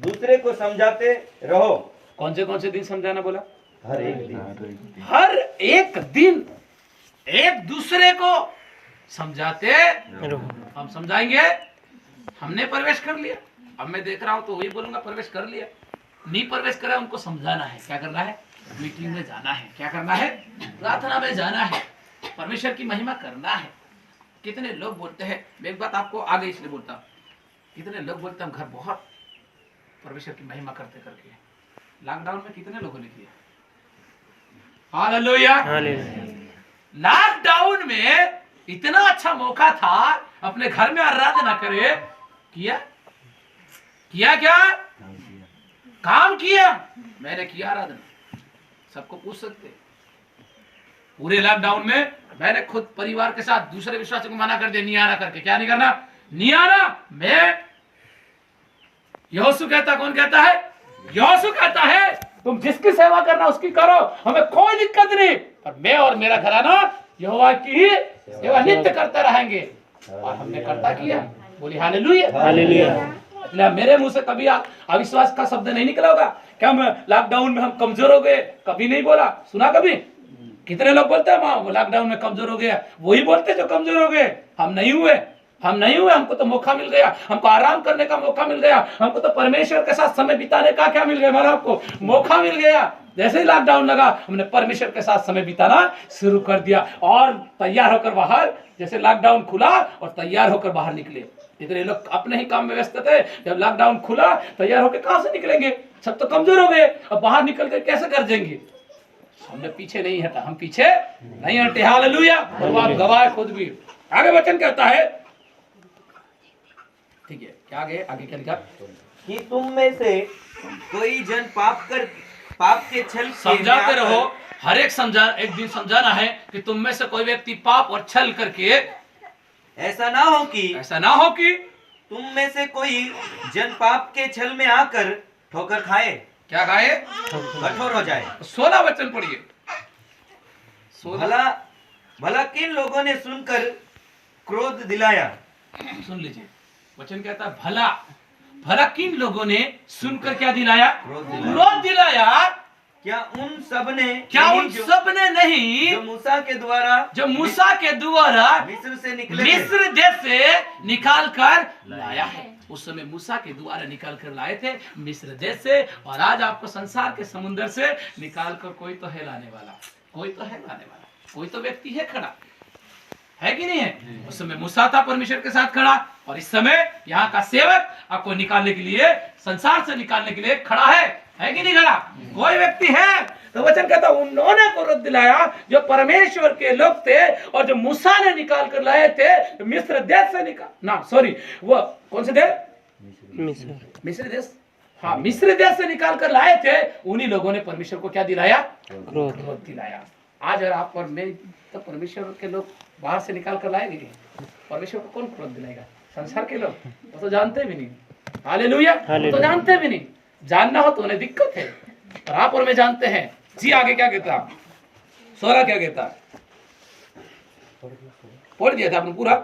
दूसरे को समझाते रहो। कौन से दिन समझाना बोला? हर एक दिन। हर एक दिन एक दूसरे को समझाते। हम समझाएंगे, हमने प्रवेश कर लिया, अब मैं देख रहा हूं तो वही बोलूंगा प्रवेश कर लिया। नहीं प्रवेश करा, उनको समझाना है। क्या करना है? मीटिंग में जाना है। क्या करना है? प्रार्थना में जाना है, परमेश्वर की महिमा करना है। कितने लोग बोलते हैं, मैं एक बात आपको आगे इसलिए बोलता हूँ, कितने लोग बोलते हैं हम घर बहुत परमेश्वर की महिमा करते करके। लॉकडाउन में कितने लोगों ने किया? हालेलुया। लॉकडाउन में इतना अच्छा मौका था अपने घर में आराधना करे, किया क्या? काम किया। मैंने किया आराधना, सबको पूछ सकते। पूरे लॉकडाउन में मैंने खुद परिवार के साथ दूसरे विश्वासियों को मना कर दिया, नहीं आना करके। क्या नहीं करना? नहीं आना। मैं यहोशू कहता, कौन कहता है? यहोशू कहता है तुम जिसकी सेवा करना उसकी करो, हमें कोई दिक्कत नहीं, पर मैं और मेरा घराना यहोवा की ही सेवा नित्य करते रहेंगे। और हमने करता किया। बोली हालेलुया। इसलिए मेरे मुंह से कभी अविश्वास का शब्द नहीं निकला होगा। क्या हम लॉकडाउन में हम कमजोर हो गए? कभी नहीं बोला। सुना कभी? कितने लोग बोलते हैं लॉकडाउन में कमजोर हो गया? वही बोलते जो कमजोर हो गए। हम नहीं हुए। हमको तो मौका मिल गया, हमको आराम करने का मौका मिल गया, हमको तो परमेश्वर के साथ समय बिताने का क्या मिल गया? हमारा आपको मौका मिल गया। जैसे ही लॉकडाउन लगा, हमने परमेश्वर के साथ समय बिताना शुरू कर दिया और तैयार होकर बाहर, जैसे लॉकडाउन खुला और तैयार होकर बाहर निकले। इतने लोग अपने ही काम में व्यस्त थे। जब लॉकडाउन खुला, तैयार होकर कहां से निकलेंगे? सब तो कमजोर हो गए, अब बाहर निकल कर कैसे कर देंगे? हमने पीछे नहीं हटा, हम पीछे नहीं हटे। हालेलुया। और आप गवाह खुद भी। आगे वचन कहता है, ठीक है, क्या आगे क्या लिखा? कि तुम में से कोई जन पाप के छल के समझाते में रहो, आकर हर एक दिन समझाना है कि तुम में से कोई व्यक्ति पाप और छल करके ऐसा ना हो कि तुम में से कोई जन पाप के छल में आकर ठोकर खाए, क्या खाए, कठोर हो जाए। 16 वचन पढ़िए। भला भला किन लोगों ने सुनकर क्रोध दिलाया। सुन लीजिए, वचन कहता है भला भला किन लोगों ने सुनकर क्या दिलाया, क्रोध दिलाया। क्या उन सब ने नहीं जो मूसा के द्वारा मिस्र से निकले थे। मिस्र देश से निकाल कर लाया है। उस समय मूसा के द्वारा निकाल कर लाए थे मिस्र देश से, और आज आपको संसार के समुद्र से निकाल कर कोई तो है लाने वाला, कोई तो व्यक्ति है खड़ा, है कि नहीं है। उस समय मूसा था परमेश्वर के साथ खड़ा, और इस समय यहाँ का सेवक आपको निकालने के लिए, संसार से निकालने के लिए खड़ा है कि नहीं खड़ा, कोई व्यक्ति है। तो वचन कहता उन्होंने क्रोध दिलाया जो परमेश्वर के लोग थे, और जो मूसा ने निकाल कर लाए थे मिस्र देश से वो कौन से थे, मिस्र देश, हाँ मिस्र देश से निकाल कर लाए थे, उन्हीं लोगों ने परमेश्वर को क्या दिलाया, क्रोध दिलाया। आज अगर आप और मैं, तो परमेश्वर के लोग बाहर से निकाल कर लाएंगे, परमेश्वर को कौन क्रोध दिलाएगा, संसार के लोग, वो तो जानते भी नहीं। हालेलुया, वो तो जानते भी नहीं, जानना हो तो उन्हें दिक्कत है, और आप और मैं जानते हैं। जी आगे क्या कहता, 16 क्या कहता, पढ़ दिया था आपने पूरा,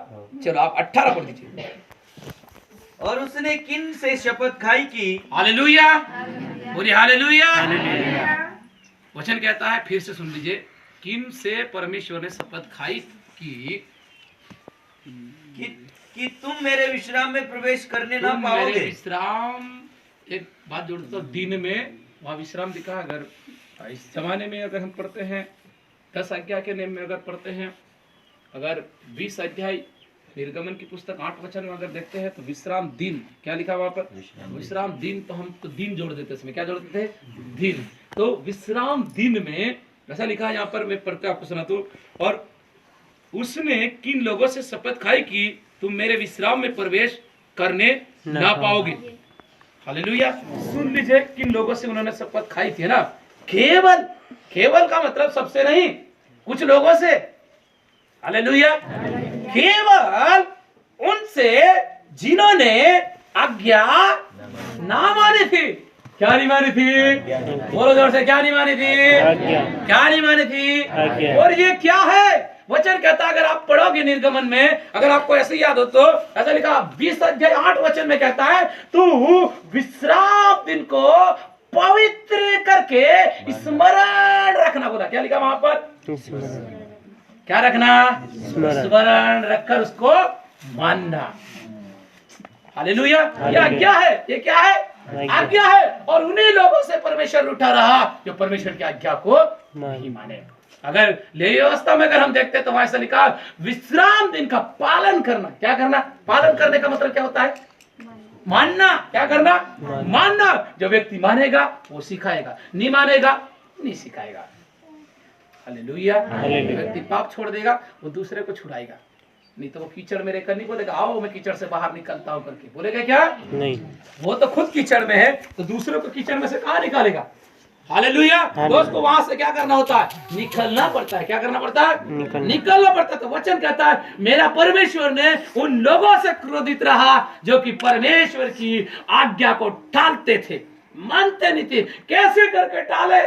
चलो आप 18 पढ़ दीजिए। और उसने किन से शपथ खाई कि, हालेलुया, बोलिए हालेलुया। वचन कहता है, फिर से सुन लीजिए, किन से परमेश्वर ने शपथ खाई कि तुम मेरे विश्राम में प्रवेश करने ना पाओगे। विश्राम, एक बात जोड़ता हूं, दिन में वहां विश्राम दिखा। अगर इस जमाने में अगर हम पढ़ते हैं 10 आज्ञा के नियम में अगर पढ़ते हैं, अगर 20 अध्याय निर्गमन की पुस्तक 8 वचन में अगर देखते हैं तो विश्राम दिन क्या लिखा वहां पर, विश्राम दिन, तो हम तो दिन जोड़ देते, इसमें क्या जोड़ते थे, दिन। तो विश्राम दिन में ऐसा लिखा है यहाँ पर, मैं पढ़ते आपको सुना तो, और उसने किन लोगों से शपथ खाई कि तुम मेरे विश्राम में प्रवेश करने ना पाओगे। हालेलुया, सुन लीजिए, किन लोगों से उन्होंने शपथ खाई थी ना, केवल का मतलब सबसे नहीं, कुछ लोगों से। हालेलुया, केवल उनसे जिन्होंने आज्ञा ना मानी थी। क्या नहीं मानी थी, बोलो जोर से, क्या नहीं मानी थी, क्या नहीं मानी थी। और ये क्या है, वचन कहता अगर आप पढ़ोगे निर्गमन में, अगर आपको ऐसे याद हो तो ऐसा लिखा 20 अध्याय 8 वचन में कहता है, तू विश्राम दिन को पवित्र करके स्मरण रखना। बोला क्या लिखा वहां पर, क्या रखना, स्मरण रखकर उसको मानना। हालेलुया, ये आज्ञा है, ये क्या है, आज्ञा है। और उन्हीं लोगों से परमेश्वर उठा रहा जो परमेश्वर की आज्ञा को नहीं माने। अगर ले व्यवस्था में अगर हम देखते तो वहां ऐसा लिखा विश्राम दिन का पालन करना। क्या करना, पालन करने का मतलब क्या होता है, मानना। क्या करना, मानना। जो व्यक्ति मानेगा वो सिखाएगा, नहीं मानेगा नहीं सिखाएगा। हालेलुया, व्यक्ति पाप छोड़ देगा वो दूसरे को छुड़ाएगा, नहीं तो वो कीचड़ में रहकर नहीं बोलेगा आओ मैं कीचड़ से बाहर निकलता हूं करके, बोलेगा क्या, नहीं। वो तो खुद कीचड़ में है तो दूसरे को कीचड़ में से कहां निकालेगा। हालेलुया, दोस्तों वहां से क्या करना होता है, निकलना पड़ता है। क्या करना पड़ता है, निकलना पड़ता है। तो वचन कहता है मेरा परमेश्वर ने उन लोगों से क्रोधित रहा जो कि परमेश्वर की आज्ञा को टालते थे, मानते नहीं थे। कैसे करके टाले,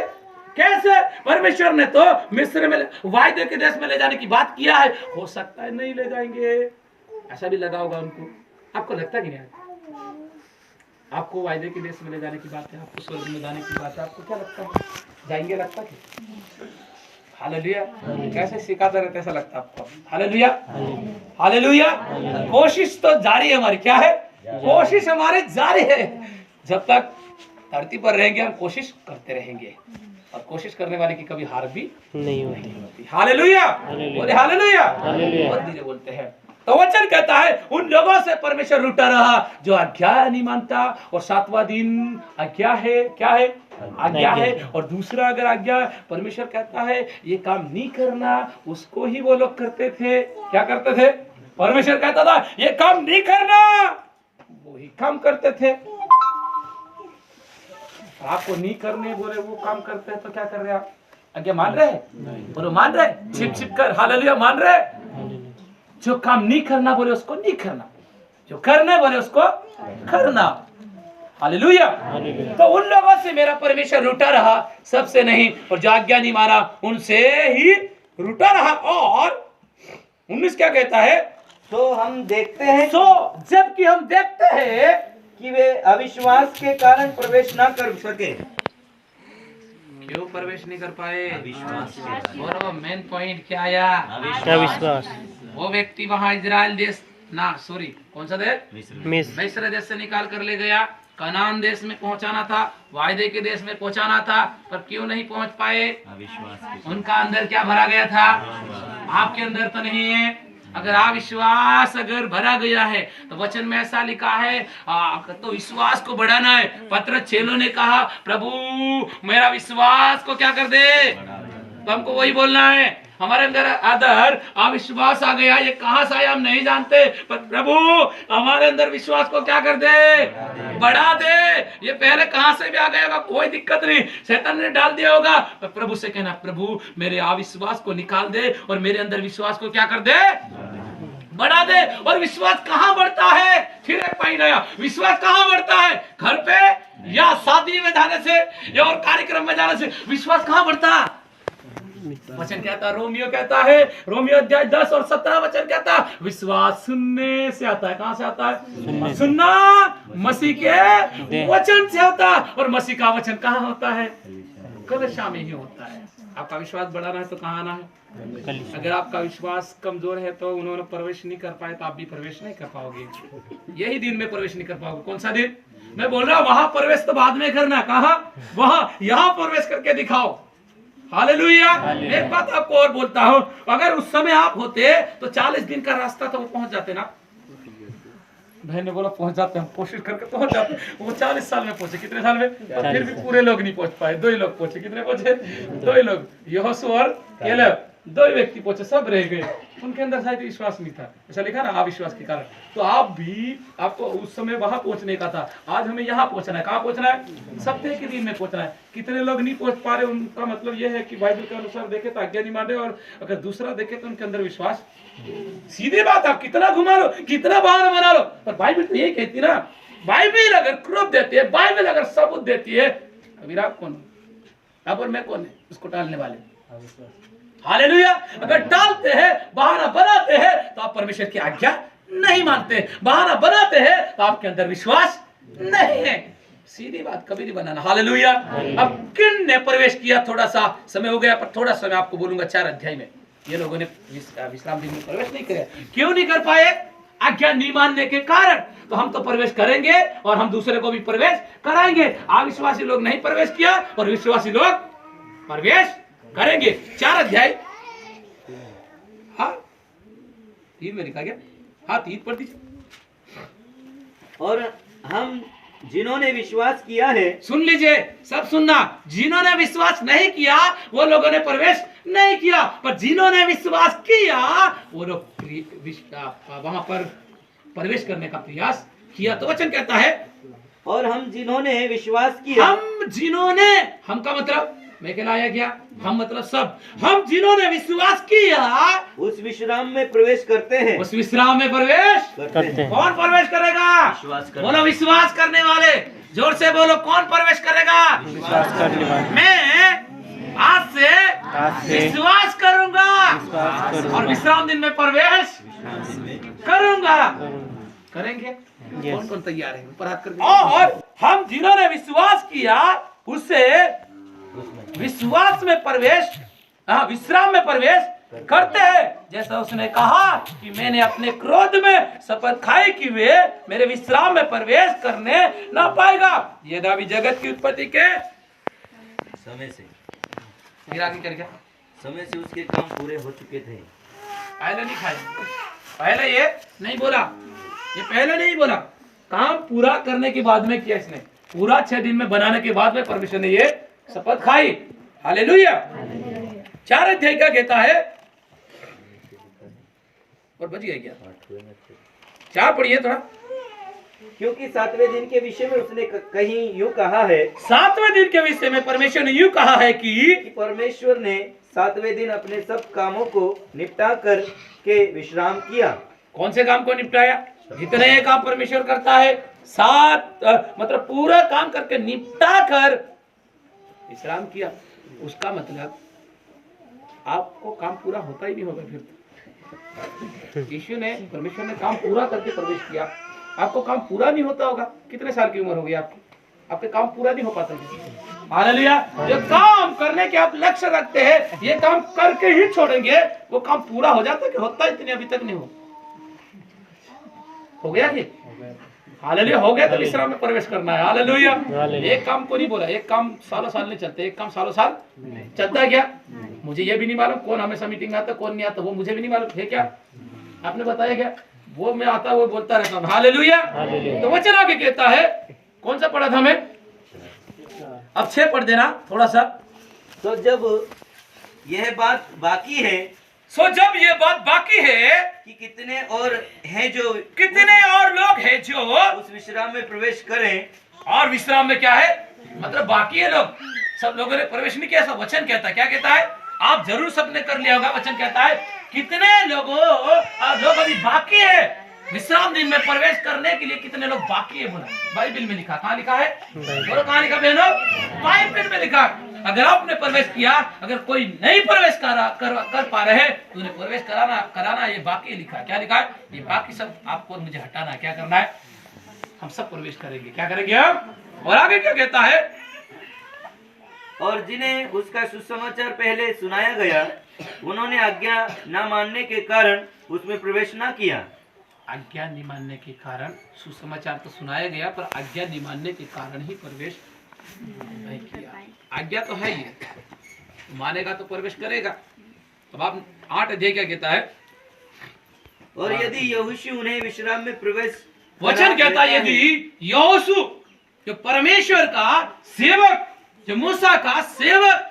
कैसे, परमेश्वर ने तो मिस्र में वायदे के देश में ले जाने की बात किया है, हो सकता है नहीं ले जाएंगे, ऐसा भी लगा होगा उनको। आपको लगता है कि नहीं, आपको वायदे के देश में ले जाने की बात है, आपको स्वर्ग में जाने की बात है, आपको क्या लगता है, जाएंगे लगता है। हालेलुया, कैसे सिखाता रहता ऐसा लगता है आपको। हालेलुया, हालेलुया, कोशिश तो जारी है हमारी। क्या है, कोशिश हमारी जारी है। जब तक धरती पर रहेंगे हम कोशिश करते रहेंगे, और कोशिश करने वाले की कभी हार भी नहीं होती। हालेलुया, बोले हालेलुया, बहुत धीरे बोलते हैं। तो वचन कहता है उन लोगों से परमेश्वर रूठा रहा जो आज्ञा नहीं मानता। और 7वां दिन आज्ञा है, क्या है, आज्ञा है। और दूसरा अगर आज्ञा, परमेश्वर कहता है ये काम नहीं करना, उसको ही वो लोग करते थे। क्या करते थे, परमेश्वर कहता था ये काम नहीं करना, वो ही काम करते थे। आपको नहीं करने बोले वो काम करते हैं तो क्या कर रहे हैं आप? आज्ञा मान रहे हैं? बोलो मान रहे? छिप छिप कर हालेलुया मान रहे? जो काम नहीं करना बोले उसको नहीं करना, जो करने बोले उसको करना। हालेलुया। तो उन लोगों से मेरा परमेश्वर रूठा रहा, सबसे नहीं, और जो आज्ञा नहीं माना उनसे ही रूठा रहा। और 19 क्या कहता है? तो हम देखते हैं जबकि हम देखते हैं कि वे अविश्वास के कारण प्रवेश न कर सके। क्यों प्रवेश नहीं कर पाए? अविश्वास बोलो मेन पॉइंट क्या आया? अविश्वास। वो व्यक्ति वहां इजराइल देश ना सॉरी कौन सा देश? मिस्र। मिस्र देश से निकाल कर ले गया, कनान देश में पहुंचाना था, वायदे के देश में पहुंचाना था, पर क्यों नहीं पहुंच पाए? अविश्वास। उनका अंदर क्या भरा गया था? आपके अंदर तो नहीं है। अगर अविश्वास अगर भरा गया है तो वचन में ऐसा लिखा है तो विश्वास को बढ़ाना है। पतरस चेलों ने कहा प्रभु मेरा विश्वास को क्या कर दे? तो हमको वही बोलना है, हमारे अंदर अदर अविश्वास आ गया, ये कहां से आया हम नहीं जानते, पर प्रभु हमारे अंदर विश्वास को क्या कर दे? बढ़ा दे। ये पहले कहां से भी आ गया होगा, कोई दिक्कत नहीं, शैतान ने डाल दिया होगा, पर प्रभु से कहना प्रभु मेरे अविश्वास को निकाल दे और मेरे अंदर विश्वास को क्या कर दे? बढ़ा दे। और विश्वास कहां बढ़ता है? फिर एक पॉइंट आया, विश्वास कहां बढ़ता है? घर पे या शादी में जाने से या और कार्यक्रम में जाने से विश्वास कहां बढ़ता? वचन कहता, रोमियो कहता है, रोमियो अध्याय 10 और 17 वचन कहता विश्वास सुनने से आता है। कहां से आता है? सुनना मसीह के वचन से होता है, और मसीह का वचन कहां होता है? कलीसिया में ही होता है। आपका विश्वास बढ़ाना है तो कहां आना है? अगर आपका विश्वास कमजोर है तो उन्होंने प्रवेश नहीं कर पाए तो आप भी प्रवेश नहीं कर पाओगे, यही दिन में प्रवेश नहीं कर पाओगे। कौन सा दिन? मैं बोल रहा हूं वहां प्रवेश तो बाद में करना, कहां? वहां, यहां प्रवेश करके दिखाओ। हालेलुया। एक बात आपको और बोलता हूं, अगर उस समय आप होते तो 40 दिन का रास्ता तो वो पहुंच जाते ना। बहन ने बोला पहुंच जाते, हम कोशिश करके पहुंच जाते। वो 40 साल में पहुंचे, कितने साल में? फिर भी पूरे लोग नहीं पहुंच पाए, 2 ही लोग पहुंचे। कितने पहुंचे? 2 ही लोग, यहोशू और कैलेब, 2 ही व्यक्ति पहुंचे, सब रह गए। उनके अंदर शायद विश्वास नहीं था, ऐसा लिखा ना अविश्वास के कारण। तो आप भी, आपको उस समय वहां पहुंचने का था, आज हमें यहाँ पहुंचना है। कहाँ पहुंचना है? सत्य के दिन में पहुंचना है। कितने लोग नहीं पहुंच पा रहे, उनका मतलब यह है कि बाइबल के अनुसार देखे तो आज्ञा नहीं मान रहे, और अगर दूसरा देखे तो उनके अंदर विश्वास। सीधी बात, आप कितना घुमा लो, कितना बहाना बना लो, पर बाइबल तो यही कहती ना। बाइबल अगर प्रूफ देती है, बाइबल अगर सबूत देती है, अभी आप कौन? आप और मैं कौन है उसको टालने वाले? हालेलुया। अगर टालते हैं, बहाना बनाते हैं, तो आप परमेश्वर की आज्ञा नहीं मानते। बहाना बनाते हैं तो आपके अंदर विश्वास नहीं है। सीधी बात, कभी नहीं बनाना। हालेलुया। अब किन ने प्रवेश किया? थोड़ा सा समय हो गया, पर थोड़ा समय आपको बोलूंगा। 4 अध्याय में ये लोगों ने विश्राम दिन में प्रवेश नहीं किया। क्यों नहीं कर पाए? आज्ञा नहीं मानने के कारण। तो हम तो प्रवेश करेंगे और हम दूसरे को भी प्रवेश कराएंगे। अविश्वासी लोग नहीं प्रवेश किया और विश्वासी लोग प्रवेश करेंगे। 4 अध्याय, हाँ 3 में लिखा गया, हाँ 3 पढ़ दीजिए। और हम जिन्होंने विश्वास किया है, सुन लीजिए, सब सुनना, जिन्होंने विश्वास नहीं किया वो लोगों ने प्रवेश नहीं किया, पर जिन्होंने विश्वास किया वो लोग वहां पर प्रवेश करने का प्रयास किया। तो वचन कहता है, और हम जिन्होंने विश्वास किया, हम जिन्होंने, हम का मतलब मैं कहलाया गया, हम मतलब सब, हम जिन्होंने विश्वास किया उस विश्राम में प्रवेश करते हैं। उस विश्राम में प्रवेश करते हैं। कौन प्रवेश करेगा? विश्वास करने बोलो विश्वास करने वाले, जोर से बोलो, कौन प्रवेश करेगा? विश्वास करने वाले। मैं आज से विश्वास करूंगा और विश्राम दिन में प्रवेश करूंगा। करेंगे? कौन कौन तैयार है? ऊपर हाथ करके। और हम जिन्होंने विश्वास किया उससे विश्वास में प्रवेश, विश्राम में प्रवेश करते हैं। जैसा उसने कहा कि मैंने अपने क्रोध में शपथ खाई कि वे मेरे विश्राम में प्रवेश करने ना पाएगा। ये दावी जगत की उत्पत्ति के समय से, फिर आगे कर क्या? समय से उसके काम पूरे हो चुके थे। पहले नहीं खाए, पहले ये नहीं बोला, ये पहले नहीं बोला, काम पूरा करने के बाद में किया इसने। पूरा 6 दिन में बनाने के बाद में परमेश्वर ने ये शपथ खाई। हालेलुया। 4 अध्याय का कहता है, और बच गया क्या? 4 पढ़िए थोड़ा। क्योंकि 7वें दिन के विषय में उसने कहीं यूं कहा है 7वें दिन के विषय में परमेश्वर ने यूं कहा है कि परमेश्वर ने 7वें दिन अपने सब कामों को निपटा कर के विश्राम किया। कौन से काम को निपटाया? जितने काम परमेश्वर करता है मतलब पूरा काम करके निपटा कर विश्राम किया। उसका मतलब आपको काम पूरा होता ही नहीं होगा। फिर यीशु ने परमेश्वर ने काम पूरा करके प्रवेश किया, आपको काम पूरा नहीं होता होगा। कितने साल की उम्र होगी आपकी? आपके काम पूरा नहीं हो पाता। हालेलुया। जो काम करने के आप लक्ष्य रखते हैं, ये काम करके ही छोड़ेंगे, वो काम पूरा हो जाता है कि होता इतने अभी तक नहीं हो गया कि हालेलुया हो गया तो विश्राम में प्रवेश करना है। हालेलुया। एक काम को नहीं बोला, एक काम सालों साल नहीं चलते, एक काम सालों साल चलता है क्या? मुझे ये भी नहीं मालूम कौन हमेशा मीटिंग आता कौन नहीं आता, वो मुझे भी नहीं मालूम है। क्या आपने बताया क्या? वो मैं आता वो बोलता रहता हूँ। हालेलुया। तो वचन आगे कहता है, कौन सा पढ़ा था मैं? अब 6 पढ़ देना थोड़ा सा। तो जब यह बात बाकी है जब ये बात बाकी है कि कितने और लोग हैं जो उस विश्राम में प्रवेश करें। और विश्राम में क्या है मतलब बाकी है लोग, सब लोगों ने प्रवेश नहीं किया। सब वचन कहता है, क्या कहता है? आप जरूर सबने कर लिया होगा। वचन कहता है कितने लोग अभी बाकी है विश्राम दिन में प्रवेश करने के लिए। कितने लोग बाकी है बोला? बाइबल में लिखा। कहाँ लिखा है? बोलो कहाँ लिखा बहनों? बाइबल में लिखा। अगर आपने प्रवेश किया, अगर कोई नहीं प्रवेश कर पा रहे तो उन्हें प्रवेश कराना ये बाकी लिखा है। क्या लिखा है? ये बाकी सब आपको मुझे हटाना है। क्या करना है? हम सब प्रवेश करेंगे। क्या करेंगे हम? और आगे क्या कहता है? और जिन्हें उसका सुसमाचार पहले सुनाया गया, उन्होंने आज्ञा न मानने के कारण उसमें प्रवेश न किया। आज्ञा नहीं मानने के कारण, सुसमाचार तो सुनाया गया पर आज्ञा नहीं मानने के कारण ही प्रवेश नहीं किया। आज्ञा तो है ही, मानेगा तो प्रवेश करेगा। अब आप 8 अध्याय क्या कहता है? और यदि यहोशू उन्हें विश्राम में प्रवेश वचन कहता है यदि यहोशू जो परमेश्वर का सेवक, जो मूसा का सेवक,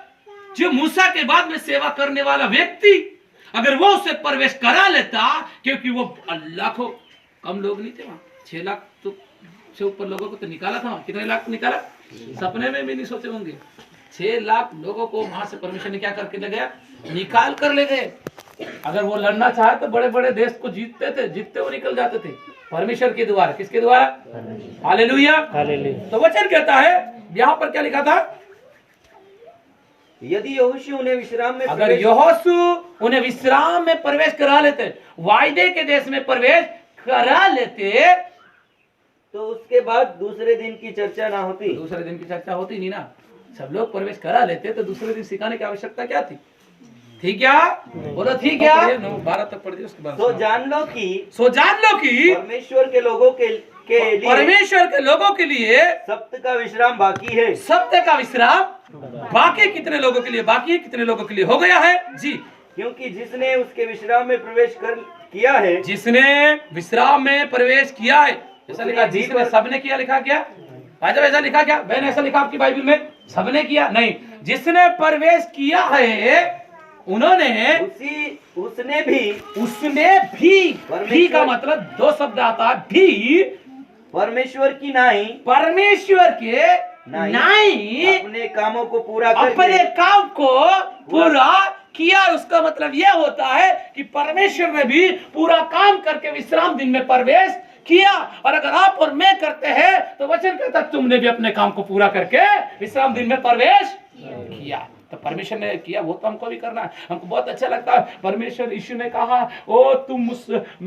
जो मूसा के बाद में सेवा करने वाला व्यक्ति, अगर वो उसे प्रवेश करा लेता, क्योंकि वो लाखों कम लोग नहीं थे वहां, 6 लाख तो से ऊपर लोगों को तो निकाला था। कितने लाख निकाला? सपने में भी नहीं सोचे होंगे। 6 लाख लोगों को वहां से परमेश्वर ने क्या करके ले गया? निकाल कर ले गए। अगर वो लड़ना चाहे तो बड़े बड़े देश को जीतते हुए निकल जाते थे परमेश्वर के द्वारा। किसके द्वारा? हालेलुया। तो वचन कहता है यहाँ पर क्या लिखा था? यदि यहोशू उन्हें विश्राम में अगर यहोशू उन्हें विश्राम में प्रवेश करा लेते, वायदे के देश में प्रवेश करा लेते, तो उसके बाद दूसरे दिन की चर्चा ना होती। दूसरे दिन की चर्चा होती नहीं ना। सब लोग प्रवेश करा लेते तो दूसरे दिन सिखाने की आवश्यकता क्या थी? ठीक क्या? बोलो ठीक क्या? 12 तक पढ़ दिया उसके बाद। तो जान लो कि परमेश्वर के लोगों के लिए सप्त का विश्राम बाकी है। सप्त का विश्राम बाकी कितने लोगों के लिए बाकी है? कितने लोगों के लिए हो गया है जी? क्योंकि जिसने उसके विश्राम में प्रवेश किया है, जिसने विश्राम में प्रवेश किया है, ऐसा लिखा जिसने, सबने किया लिखा क्या? भाई ऐसा लिखा क्या? बहन ऐसा लिखा आपकी बाइबल में? सबने किया नहीं, जिसने प्रवेश किया है उन्होंने उसने भी का मतलब 2 शब्द आता है। भी परमेश्वर की नाई, परमेश्वर के नाई अपने कामों को पूरा अपने काम को पूरा किया। उसका मतलब यह होता है कि परमेश्वर ने भी पूरा काम करके विश्राम दिन में प्रवेश किया। और अगर आप और मैं करते हैं तो वचन कहता तुमने भी अपने काम को पूरा करके विश्राम दिन में प्रवेश किया। तो परमेश्वर ने किया, वो तो हमको भी करना है। हमको बहुत अच्छा लगता है। परमेश्वर यीशु ने कहा ओ तुम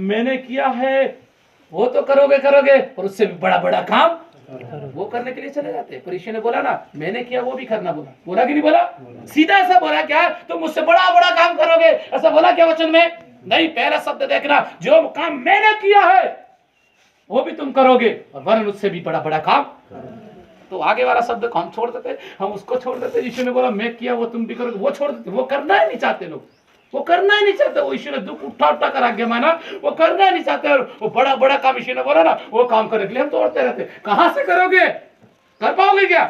मैंने किया है वो तो करोगे और उससे भी बड़ा काम वो करने के लिए चले जाते हैं। पर यीशु ने बोला ना मैंने किया वो भी करना। बोला कि नहीं बोला? सीधा ऐसा बोला क्या? तुम मुझसे बड़ा काम करोगे, ऐसा बोला क्या वचन में? नहीं। पहला शब्द देखना, जो काम मैंने किया है वो भी तुम करोगे और वरन उससे भी बड़ा काम। तो आगे वाला शब्द को हम छोड़ देते, हम उसको छोड़ देते। यीशु ने बोला मैं किया वो तुम भी करोगे, वो छोड़ देते। वो करना ही नहीं चाहते लोग, वो करना ही नहीं चाहते। वो यीशु ने दुख उठा कर आज्ञा माना, वो करना ही नहीं चाहते। और वो बड़ा काम यीशु ने बोला ना, वो काम करने के लिए हम तोड़ते रहते। कहां से करोगे? कर पाओगे क्या?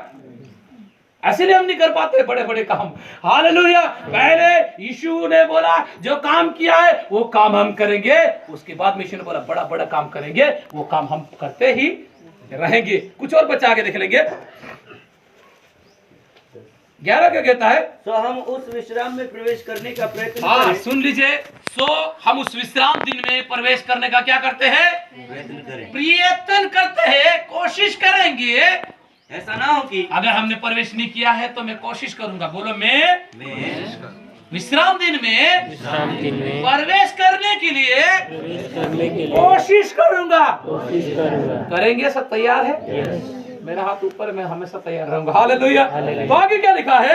इसलिए हम नहीं कर पाते बड़े बड़े काम। हालेलुया। पहले यीशु ने बोला जो काम किया है वो काम हम करेंगे, उसके बाद यीशु ने बोला बड़ा बड़ा काम करेंगे, वो काम हम करते ही रहेंगे। कुछ और बचा के देख लेंगे। 11 क्या कहता है? सो हम उस विश्राम में प्रवेश करने का प्रयत्न हाँ करें। सुन लीजिए। सो हम उस विश्राम दिन में प्रवेश करने का क्या करते हैं? प्रयत्न करते हैं, कोशिश करेंगे। ऐसा ना हो कि अगर हमने प्रवेश नहीं किया है तो मैं कोशिश करूंगा। बोलो मैं विश्राम दिन में विश्राम दिन में प्रवेश करने के लिए प्रवेश करने के लिए कोशिश करूंगा। कोशिश करूंगा। करेंगे? सब तैयार है? यस। मेरा हाथ ऊपर, मैं हमेशा तैयार रहूंगा। हालेलुया। हालेलुया। तो आगे क्या लिखा है?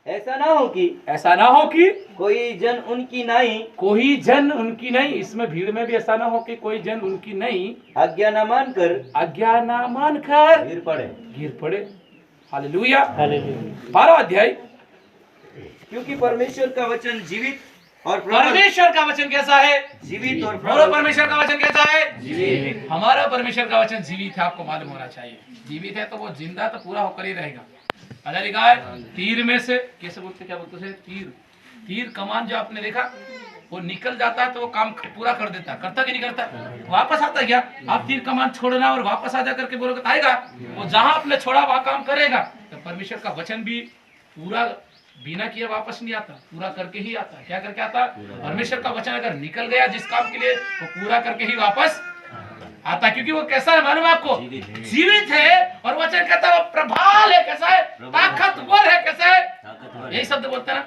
ऐसा ना हो कि ऐसा ना हो कि कोई जन उनकी नहीं कोई जन उनकी नहीं, इसमें भीड़ में भी ऐसा ना हो कि कोई जन उनकी नहीं आज्ञा न मानकर आज्ञा ना मानकर गिर पड़े। हालेलुया। हालेलुया। 12 अध्याय। क्योंकि परमेश्वर का वचन जीवित और प्रबल, परमेश्वर का वचन कैसा है? जीवित और बोलो प्रबल। परमेश्वर का वचन कैसा है? जीवित। हमारा परमेश्वर का वचन जीवित है, आपको मालूम होना चाहिए। जीवित है तो वो जिंदा तो पूरा होकर ही रहेगा। अगर लिखा है तीर में से, कैसे बोलते, क्या बोलते हैं? तीर कमान जो आपने देखा वो निकल जाता है तो वो काम पूरा कर देता है, करता कि नहीं करता? वापस आता है क्या? आप तीर कमान छोड़ना और वापस आ जा करके बोलोगे आएगा? वो जहां आपने छोड़ा वहां काम करेगा। तो परमेश्वर का वचन भी पूरा बिना किए वापस नहीं आता, पूरा करके ही आता है। क्या करके आता? परमेश्वर का वचन अगर निकल गया जिस काम के लिए, वो पूरा करके ही वापस आता है। क्योंकि वो कैसा है मालूम है आपको? जीवित है। और वचन कहता है वो प्रभाल है। कैसा है? ताकतवर है। कैसा है? यही शब्द बोलते हैं ना।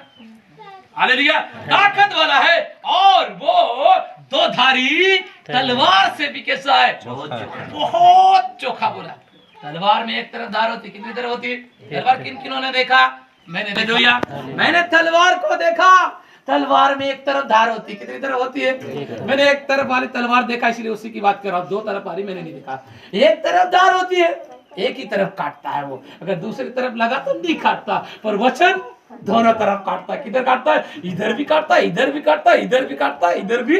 हालेलुया। ताकत वाला है और वो दो धारी तलवार से भी कैसा है? बहुत चोखा बोला। तलवार में एक तरफ धार होती, कितनी तरफ होती? तलवार किन किनों ने देखा? मैंने तलवार को देखा। तलवार में एक तरफ धार होती, कितनी तरफ होती है? मैंने एक तरफ वाली तलवार देखा, इसलिए उसी की बात कर रहा हूँ। दो तरफ वाली मैंने नहीं देखा। एक तरफ धार होती है, एक ही तरफ काटता है वो। अगर दूसरी तरफ लगा तो नहीं काटता, पर वचन दोनों तरफ काटता है। किधर काटता है? इधर भी काटता है, इधर भी काटता है, इधर भी काटता है, इधर भी,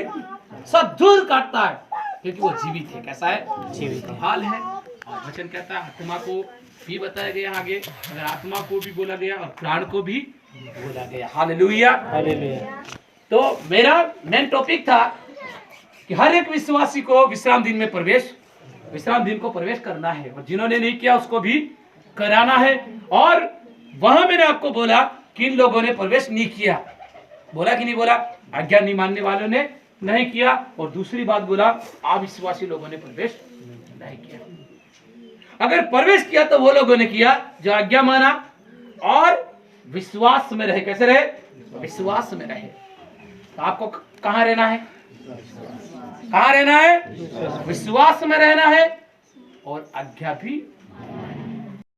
सब दूर काटता है। क्योंकि वो जीवित है। कैसा है? जीवित हाल है। और वचन कहता है आत्मा को भी बताया गया आगे, अगर आत्मा को भी बोला गया और प्राण को भी बोला गया। हालेलुया। हालेलुया। तो मेरा मेन टॉपिक था कि हर एक विश्वासी को विश्राम दिन में विश्राम दिन को प्रवेश करना है, और जिन्होंने नहीं किया उसको भी कराना है। और वहां मैंने आपको बोला किन लोगों ने प्रवेश नहीं किया। बोला कि नहीं बोला? आज्ञा नहीं मानने वालों ने नहीं किया। और दूसरी बात बोला अविश्वासी लोगों ने प्रवेश नहीं किया। अगर प्रवेश किया तो वो लोगों ने किया जो आज्ञा माना और विश्वास में रहे। कैसे रहे? विश्वास में रहे। तो आपको कहां रहना है? कहां रहना है? विश्वास में रहना है और आज्ञा भी